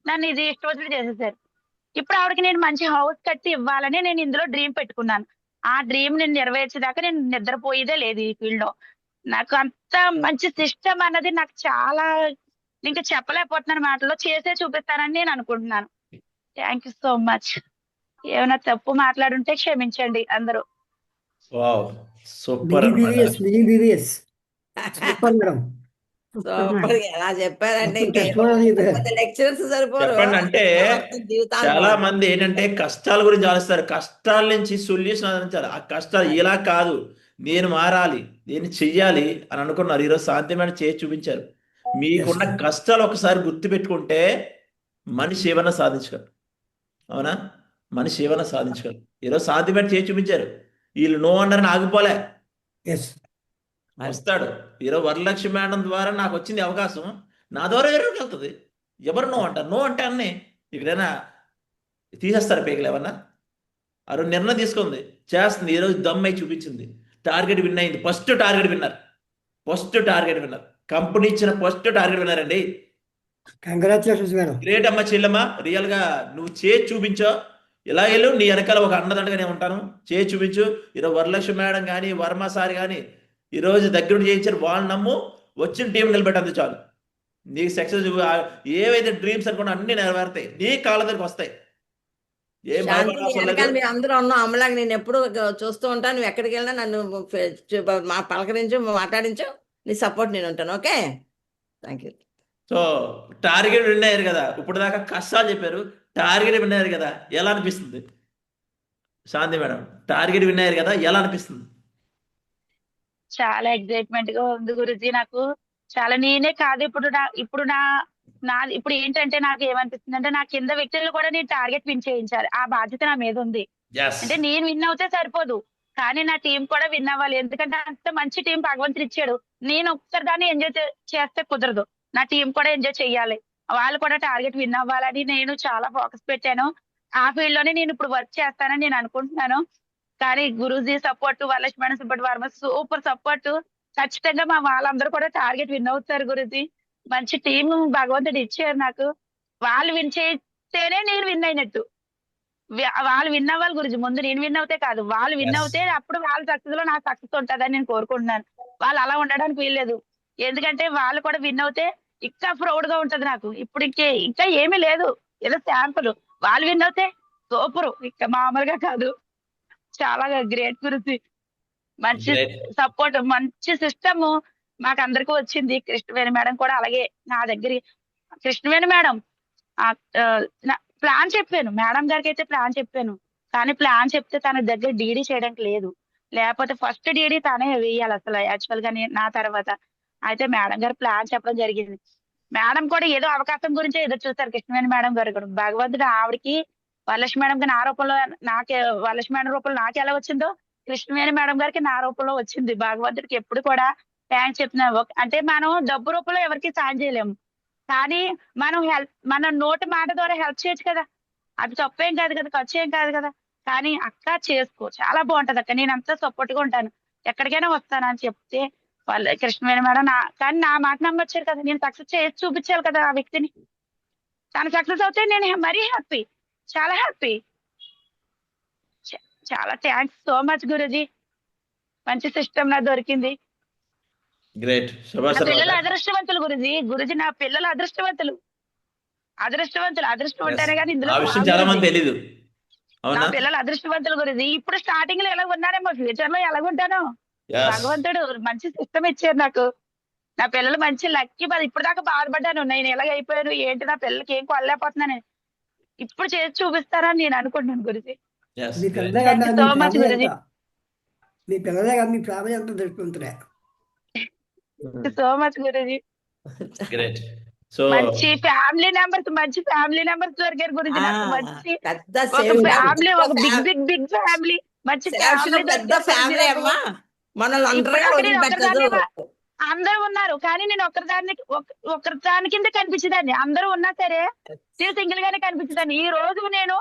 Speaker 4: నన్ను ఇది ఇష్టం వచ్చినట్టు చేసేసారు. ఇప్పుడు ఆవిడకి నేను మంచి హౌస్ కట్టి ఇవ్వాలని నేను ఇందులో డ్రీమ్ పెట్టుకున్నాను. ఆ డ్రీమ్ నేను నెరవేర్చేదాకా నేను నిద్రపోయేదే లేదు ఈ ఫీల్డ్ లో. నాకు అంత మంచి సిస్టమ్ అన్నది నాకు చాలా ఇంకా చెప్పలేకపోతున్నాను, మాటలో చేసే చూపిస్తానని నేను అనుకుంటున్నాను. Thank you so much. ఏమైనా తప్పు మాట్లాడుంటే క్షమించండి అందరూ.
Speaker 1: వావ్, సూపర్
Speaker 5: మినీ
Speaker 1: అన్నమాట.
Speaker 5: BVS mini BVS super madam.
Speaker 2: Super ఎలా చెప్పారంటే ఇంకా లెక్చరర్స్ సరిపోరు.
Speaker 1: చెప్పండి అంటే
Speaker 2: జీవితాలు
Speaker 1: చాలా మంది ఏంటంటే కష్టాల గురించి ఆలోచిస్తారు, కష్టాల నుంచి సొల్యూషన్ ఆలోచించాలి. ఆ కష్టాలు ఇలా కాదు, నేను మారాలి, నేను చెయ్యాలి అని అనుకున్నారు. ఈరోజు సాధ్యమైన చేసి చూపించారు. మీకున్న కష్టాలు ఒకసారి గుర్తు పెట్టుకుంటే మనిషి ఏమన్నా సాధించగలరు. అవునా, మనిషి ఏమన్నా సాధించగలరు. ఈరోజు సాధ్యమైన చేసి చూపించారు. వీళ్ళు నో అన్నారని ఆగిపోలే,
Speaker 5: ఎస్
Speaker 1: వస్తాడు. ఈరోజు వరలక్ష్మి మేడం ద్వారా నాకు వచ్చింది అవకాశం, నా ద్వారా ఎవరికి వెళ్తుంది? ఎవరు నో అంటారు? నో అంటే అన్నీ ఇక్కడైనా తీసేస్తారు పేకలు ఏమన్నా? అరు నిర్ణయం తీసుకుంది, చేస్తుంది. ఈరోజు దమ్ అయి చూపించింది, టార్గెట్ విన్ అయింది. ఫస్ట్ టార్గెట్ విన్నర్ కంపెనీ ఇచ్చిన ఫస్ట్ టార్గెట్ విన్నర్ అండి.
Speaker 5: Congratulations madam.
Speaker 1: గ్రేట్ అమ్మ, చెల్లమ్మ, రియల్ గా నువ్వు చేసి చూపించో. ఇలా వెళ్ళు, నీ వెనకాల ఒక అన్నదండగా నేను ఉంటాను. చేసి చూపించు. ఈరోజు వరలక్ష్మి మేడం కానీ వర్మ సార్ కానీ ఈరోజు దగ్గరుండి చేయించారు. వాళ్ళు నమ్ము, వచ్చిన టీం నిలబెట్టంది చాలు. నీకు సక్సెస్ ఏవైతే డ్రీమ్స్ అనుకున్నా అన్ని నెరవేరుతాయి, నీ కాళ్ళ దగ్గరికి వస్తాయి. ఏం
Speaker 2: మీరు అందరూ ఉన్నాం అమ్మలాగా. నేను ఎప్పుడు చూస్తూ ఉంటాను, నువ్వు ఎక్కడికి వెళ్ళినా నన్ను పలకరించు, మాట్లాడించు, నీ సపోర్ట్ నేను ఉంటాను. Okay, thank you.
Speaker 1: So target win అయ్యారు కదా, ఇప్పుడు దాకా కష్టాలు చెప్పారు, టార్గెట్ విన్ అయ్యారు కదా, ఎలా అనిపిస్తుంది శాంతి మేడం? టార్గెట్ విన్ అయ్యారు కదా, ఎలా అనిపిస్తుంది?
Speaker 4: చాలా ఎక్సైట్మెంట్ గా ఉంది గురుజీ. నాకు చాలా నేనే కాదు ఇప్పుడు ఏంటంటే నాకు ఏమనిపిస్తుంది అంటే నా కింద వ్యక్తులు కూడా నేను టార్గెట్ విన్ చేయించాలి, ఆ బాధ్యత నా మీద ఉంది. అంటే నేను విన్ అవుతే సరిపోదు, కానీ నా టీం కూడా విన్ అవ్వాలి. ఎందుకంటే అంత మంచి టీం భగవంతుడు ఇచ్చాడు. నేను ఒకసారి దాన్ని ఎంజాయ్ చేస్తే కుదరదు, నా టీం కూడా ఎంజాయ్ చెయ్యాలి, వాళ్ళు కూడా టార్గెట్ విన్ అవ్వాలని నేను చాలా ఫోకస్ పెట్టాను. ఆ ఫీల్డ్ లోనే నేను ఇప్పుడు వర్క్ చేస్తానని నేను అనుకుంటున్నాను. కానీ Guruji support, Varalakshmi support, Varma super support, ఖచ్చితంగా మా వాళ్ళందరూ కూడా టార్గెట్ విన్ అవుతారు గురూజీ. మంచి టీం భగవంతుడు ఇచ్చారు నాకు. వాళ్ళు విన్ చేస్తేనే నేను విన్ అయినట్టు. వాళ్ళు విన్ అవ్వాలి గురూజీ, ముందు నేను విన్ అవుతే కాదు, వాళ్ళు విన్ అవుతే అప్పుడు వాళ్ళ సక్సెస్ లో నా సక్సెస్ ఉంటుందని నేను కోరుకుంటున్నాను. వాళ్ళు అలా ఉండడానికి వీల్లేదు, ఎందుకంటే వాళ్ళు కూడా విన్ అవుతే ఇంకా ప్రౌడ్ గా ఉంటది నాకు. ఇప్పుడు ఇంకా ఏమీ లేదు, ఏదో శాంపుల్. వాళ్ళు విన్ అవుతే సూపర్, ఇంకా మామూలుగా కాదు, చాలా గ్రేట్ గురించి. మంచి సపోర్ట్, మంచి సిస్టమ్, మాకు అందరికీ వచ్చింది. కృష్ణవేణి మేడం కూడా అలాగే నా దగ్గర కృష్ణవేణి మేడం ప్లాన్ చెప్పాను మేడం గారికి అయితే ప్లాన్ చెప్పాను. కానీ ప్లాన్ చెప్తే తన దగ్గర డీడీ చేయడానికి లేదు. లేకపోతే ఫస్ట్ డీడీ తనే వేయాలి అసలు యాక్చువల్ గా నా తర్వాత. అయితే మేడం గారు ప్లాన్ చెప్పడం జరిగింది. మేడం కూడా ఏదో అవకాశం గురించి ఎదురు చూస్తారు. కృష్ణవేణి మేడం గారు కూడా భగవంతుడు ఆవిడకి వరలక్ష్మి మేడం కి నా రూపంలో నాకే వరలక్ష్మి మేడం రూపంలో నాకు ఎలా వచ్చిందో కృష్ణవేణి మేడం గారికి నా రూపంలో వచ్చింది. భగవంతుడికి ఎప్పుడు కూడా థ్యాంక్స్ చెప్తున్నాను. అంటే మనం డబ్బు రూపంలో ఎవరికి సాయం చేయలేము, కానీ మనం మన నోటి మాట ద్వారా హెల్ప్ చేయొచ్చు కదా. అది తప్పేం కాదు కదా, ఖర్చు ఏం కాదు కదా. కానీ అక్క చేసుకో, చాలా బాగుంటది అక్క, నేను అంతా సపోర్ట్ గా ఉంటాను, ఎక్కడికైనా వస్తాను అని చెప్తే వాళ్ళ కృష్ణవేణి మేడం కానీ నా మాట నమ్మొచ్చారు కదా. నేను సక్సెస్ చేసి చూపించాలి కదా ఆ వ్యక్తిని. తను సక్సెస్ అవుతే నేను మరీ హ్యాపీ, చాలా హ్యాపీ. చాలా థ్యాంక్స్ సో మచ్ గురుజీ. మంచి సిస్టమ్ నాకు దొరికింది.
Speaker 1: గ్రేట్.
Speaker 4: నా పిల్లలు అదృష్టవంతులు గురుజీ నా పిల్లలు అదృష్టవంతులు. అదృష్టం ఉంటారే కానీ ఇందులో
Speaker 1: ఆ విషయం చాలా మంది తెలీదు.
Speaker 4: నా
Speaker 1: అవునా?
Speaker 4: పిల్లలు అదృష్టవంతులు గురించి. ఇప్పుడు స్టార్టింగ్ లో ఎలా ఉన్నానేమో ఫ్యూచర్ లో ఎలాగుంటానో
Speaker 1: Yes.
Speaker 4: భగవంతుడు మంచి సిస్టమ్ ఇచ్చారు నాకు. నా పిల్లలు మంచి లక్కీ. ఇప్పుడు దాకా బాధపడ్డాను, నేను ఎలాగైపోయాను ఏంటి, నా పిల్లలకి ఏం కొనలేకపోతున్నాను. ఇప్పుడు చేసి చూపిస్తారని నేను అనుకుంటున్నాను గురించి.
Speaker 1: Yes,
Speaker 5: మీ
Speaker 1: great.
Speaker 5: పిల్లలే కదా,
Speaker 4: So
Speaker 5: మీ
Speaker 4: much,
Speaker 5: ఫ్యామిలీ
Speaker 4: గురుజీ.
Speaker 5: అంతా. మీ పిల్లలే కదా, మీ ఫ్యామిలీ అంతా దొరుకుతుంటారే.
Speaker 4: సో మచ్ గురించి.
Speaker 1: Great. So
Speaker 4: మంచి ఫ్యామిలీ మెంబర్స్ దొరికారు గురించి నాకు. మంచి
Speaker 2: పెద్ద
Speaker 4: ఒక
Speaker 2: సేవ్
Speaker 4: ఫ్యామిలీ, ఒక బిగ్ ఫ్యామిలీ, మంచి ఫ్యామిలీ
Speaker 2: పెద్ద ఫ్యామిలీ అమ్మా, మనల్ని అందరూ వదిలిపెట్టదు.
Speaker 4: అందరూ ఉన్నారు కానీ నేను ఒకరి కింద కనిపించేదాన్ని. అందరూ ఉన్నా సరే నేను సింగిల్ గానే కనిపించేదాన్ని. ఈ రోజు నేను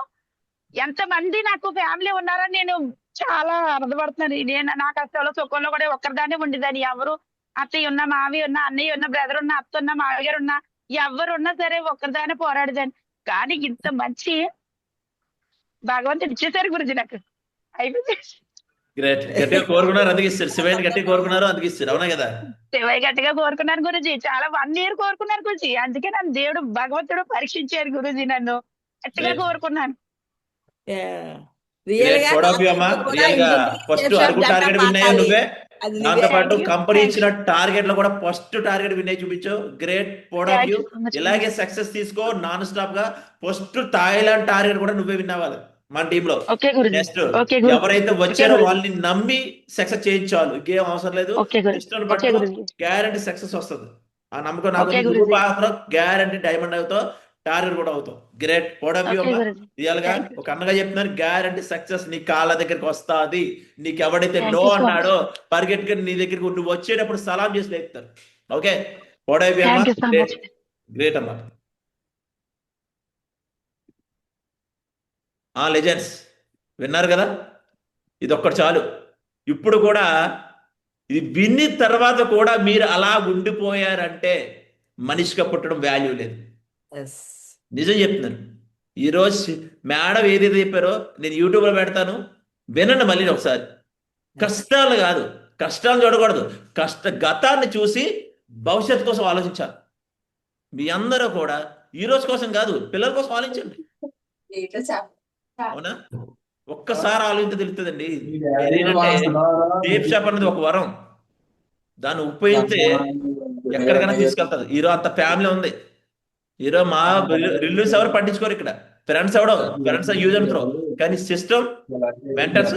Speaker 4: ఎంతమంది నాకు ఫ్యామిలీ ఉన్నారని నేను చాలా ఆనందపడుతున్నాను. నేను నా కష్టాల్లో సుఖంలో కూడా ఒక్కరిదాన్ని ఉండేదాన్ని. ఎవరు అత్తయ్య ఉన్నా, మావి ఉన్నా, అన్నయ్య ఉన్నా, బ్రదర్ ఉన్నా, అత్త ఉన్నా, మావి గారు ఉన్నా, ఎవరు ఉన్నా సరే ఒక్కరిదాన్ని పోరాడేదాన్ని. కానీ ఇంత మంచి భగవంతుడు ఇచ్చేసారు గురించి నాకు. అయిపోయింది.
Speaker 1: గ్రేట్. గట్టిగా కోరుకున్నారు అందుకే ఇస్తారు. శివయ్యని గట్టిగా కోరుకున్నారు అందుకే ఇస్తారు. అవునా కదా?
Speaker 4: శివయ్య గట్టిగా కోరుకున్నారు గురుజీ. చాలా 1 year కోరుకున్నారు గురుజీ. అందుకే నన్ను దేవుడు భగవంతుడు పరీక్షించారు గురుజీ. నన్ను గట్టిగా
Speaker 1: Great.
Speaker 4: కోరుకున్నాను.
Speaker 2: రియల్ గా
Speaker 1: ప్రౌడ్ ఆఫ్ యూ అమ్మా. రియల్ గా ఫస్ట్ అరకు టార్గెట్ విన్ అయ్యా నువ్వే. దాంతో పాటు కంపెనీ ఇచ్చిన టార్గెట్ లో కూడా ఫస్ట్ టార్గెట్ విన్ అయ్యి చూపించావు. గ్రేట్. Proud of you. ఇలాగే సక్సెస్ తీసుకో నాన్ స్టాప్ గా. ఫస్ట్ థాయిలాండ్ టార్గెట్ కూడా నువ్వే విన్ అవ్వాలి మన టీమ్ లో.
Speaker 4: Okay Guruji.
Speaker 1: Next
Speaker 4: okay Guruji.
Speaker 1: ఎవరైతే వచ్చారో వాళ్ళని నమ్మి సక్సెస్ చేయించాలి. ఇంకేం అవసరం లేదు.
Speaker 4: ఓకే గురుజీ.
Speaker 1: సిస్టమ్
Speaker 4: ఓకే
Speaker 1: పట్ల
Speaker 4: గురుజీ.
Speaker 1: గ్యారంటీ సక్సెస్ వస్తుంది. ఆ నమ్మకం నాకు
Speaker 4: ఓకే
Speaker 1: ఉంది.
Speaker 4: గురుజీ.
Speaker 1: గ్యారంటీ డైమండ్ అవుతావు, టార్గెట్ కూడా అవుతావు. Great. Proud of you
Speaker 4: okay
Speaker 1: అమ్మా.
Speaker 4: గురుజీ.
Speaker 1: రియల్ గా
Speaker 4: Thank you.
Speaker 1: ఒక అన్నగా చెప్తున్నారు, గ్యారంటీ సక్సెస్ నీ కాళ్ళ దగ్గరికి వస్తాది. నీకు ఎవడైతే
Speaker 4: Thank
Speaker 1: నో
Speaker 4: you so
Speaker 1: అన్నాడో పరిగెట్టుకుని నీ దగ్గరికి నువ్వు వచ్చేటప్పుడు సలాం చేసి లేపుతారు. ఓకే. ప్రౌడ్ ఆఫ్ యూ అమ్మా.
Speaker 4: Thank you so much.
Speaker 1: Great అమ్మా. లెజెండ్స్ విన్నారు కదా, ఇది ఒక్కటి చాలు. ఇప్పుడు కూడా ఇది విన్ని తర్వాత కూడా మీరు అలా ఉండిపోయారంటే మనిషిగా పుట్టడం వాల్యూ లేదు. నిజం చెప్తున్నాను. ఈరోజు మేడం ఏదైతే చెప్పారో నేను యూట్యూబ్లో పెడతాను, వినండి మళ్ళీ ఒకసారి. కష్టాలు కాదు, కష్టాలు చూడకూడదు, గతాన్ని చూసి భవిష్యత్తు కోసం ఆలోచించాలి. మీ అందరూ కూడా ఈ రోజు కోసం కాదు, పిల్లల కోసం ఆలోచించండి. అవునా? ఒక్కసారి ఆలోచించి తెలుస్తుందండి. ఏంటంటే టేప్ షాప్ అనేది ఒక వరం, దాన్ని ఉపయోగిస్తే ఎక్కడికైనా తీసుకెళ్తారు. ఈరోజు అంత ఫ్యామిలీ ఉంది. ఈరోజు మా రిలేటివ్స్ ఎవరు పట్టించుకోరు. ఇక్కడ ఫ్రెండ్స్ యూజ్ అంటారు, కానీ సిస్టమ్ మెంటర్స్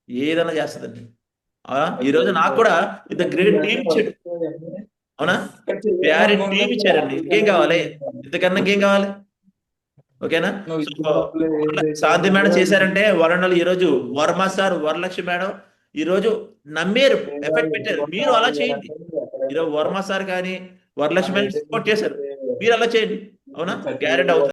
Speaker 1: ఏదైనా చేస్తుందండి. ఈ రోజు నాకు కూడా ఇంత గ్రేట్ టీమ్ ఇచ్చాడు. అవునా? ప్యారీ టీమ్ ఇచ్చారండి. ఇంకేం కావాలి? ఇంతకన్నా ఇంకేం కావాలి? ఓకేనా? శాంతి మేడం చేశారంటే వరంగల్. ఈ రోజు వర్మ సార్, వరలక్ష్మి మేడం ఈ రోజు నమ్మేరు, ఎఫెక్ట్ పెట్టారు. మీరు అలా చేయండి. ఈరోజు వర్మ సార్ కానీ వరలక్ష్మి మేడం సపోర్ట్ చేశారు, మీరు అలా చేయండి. అవునా? గ్యారెంటీ అవుతుంది.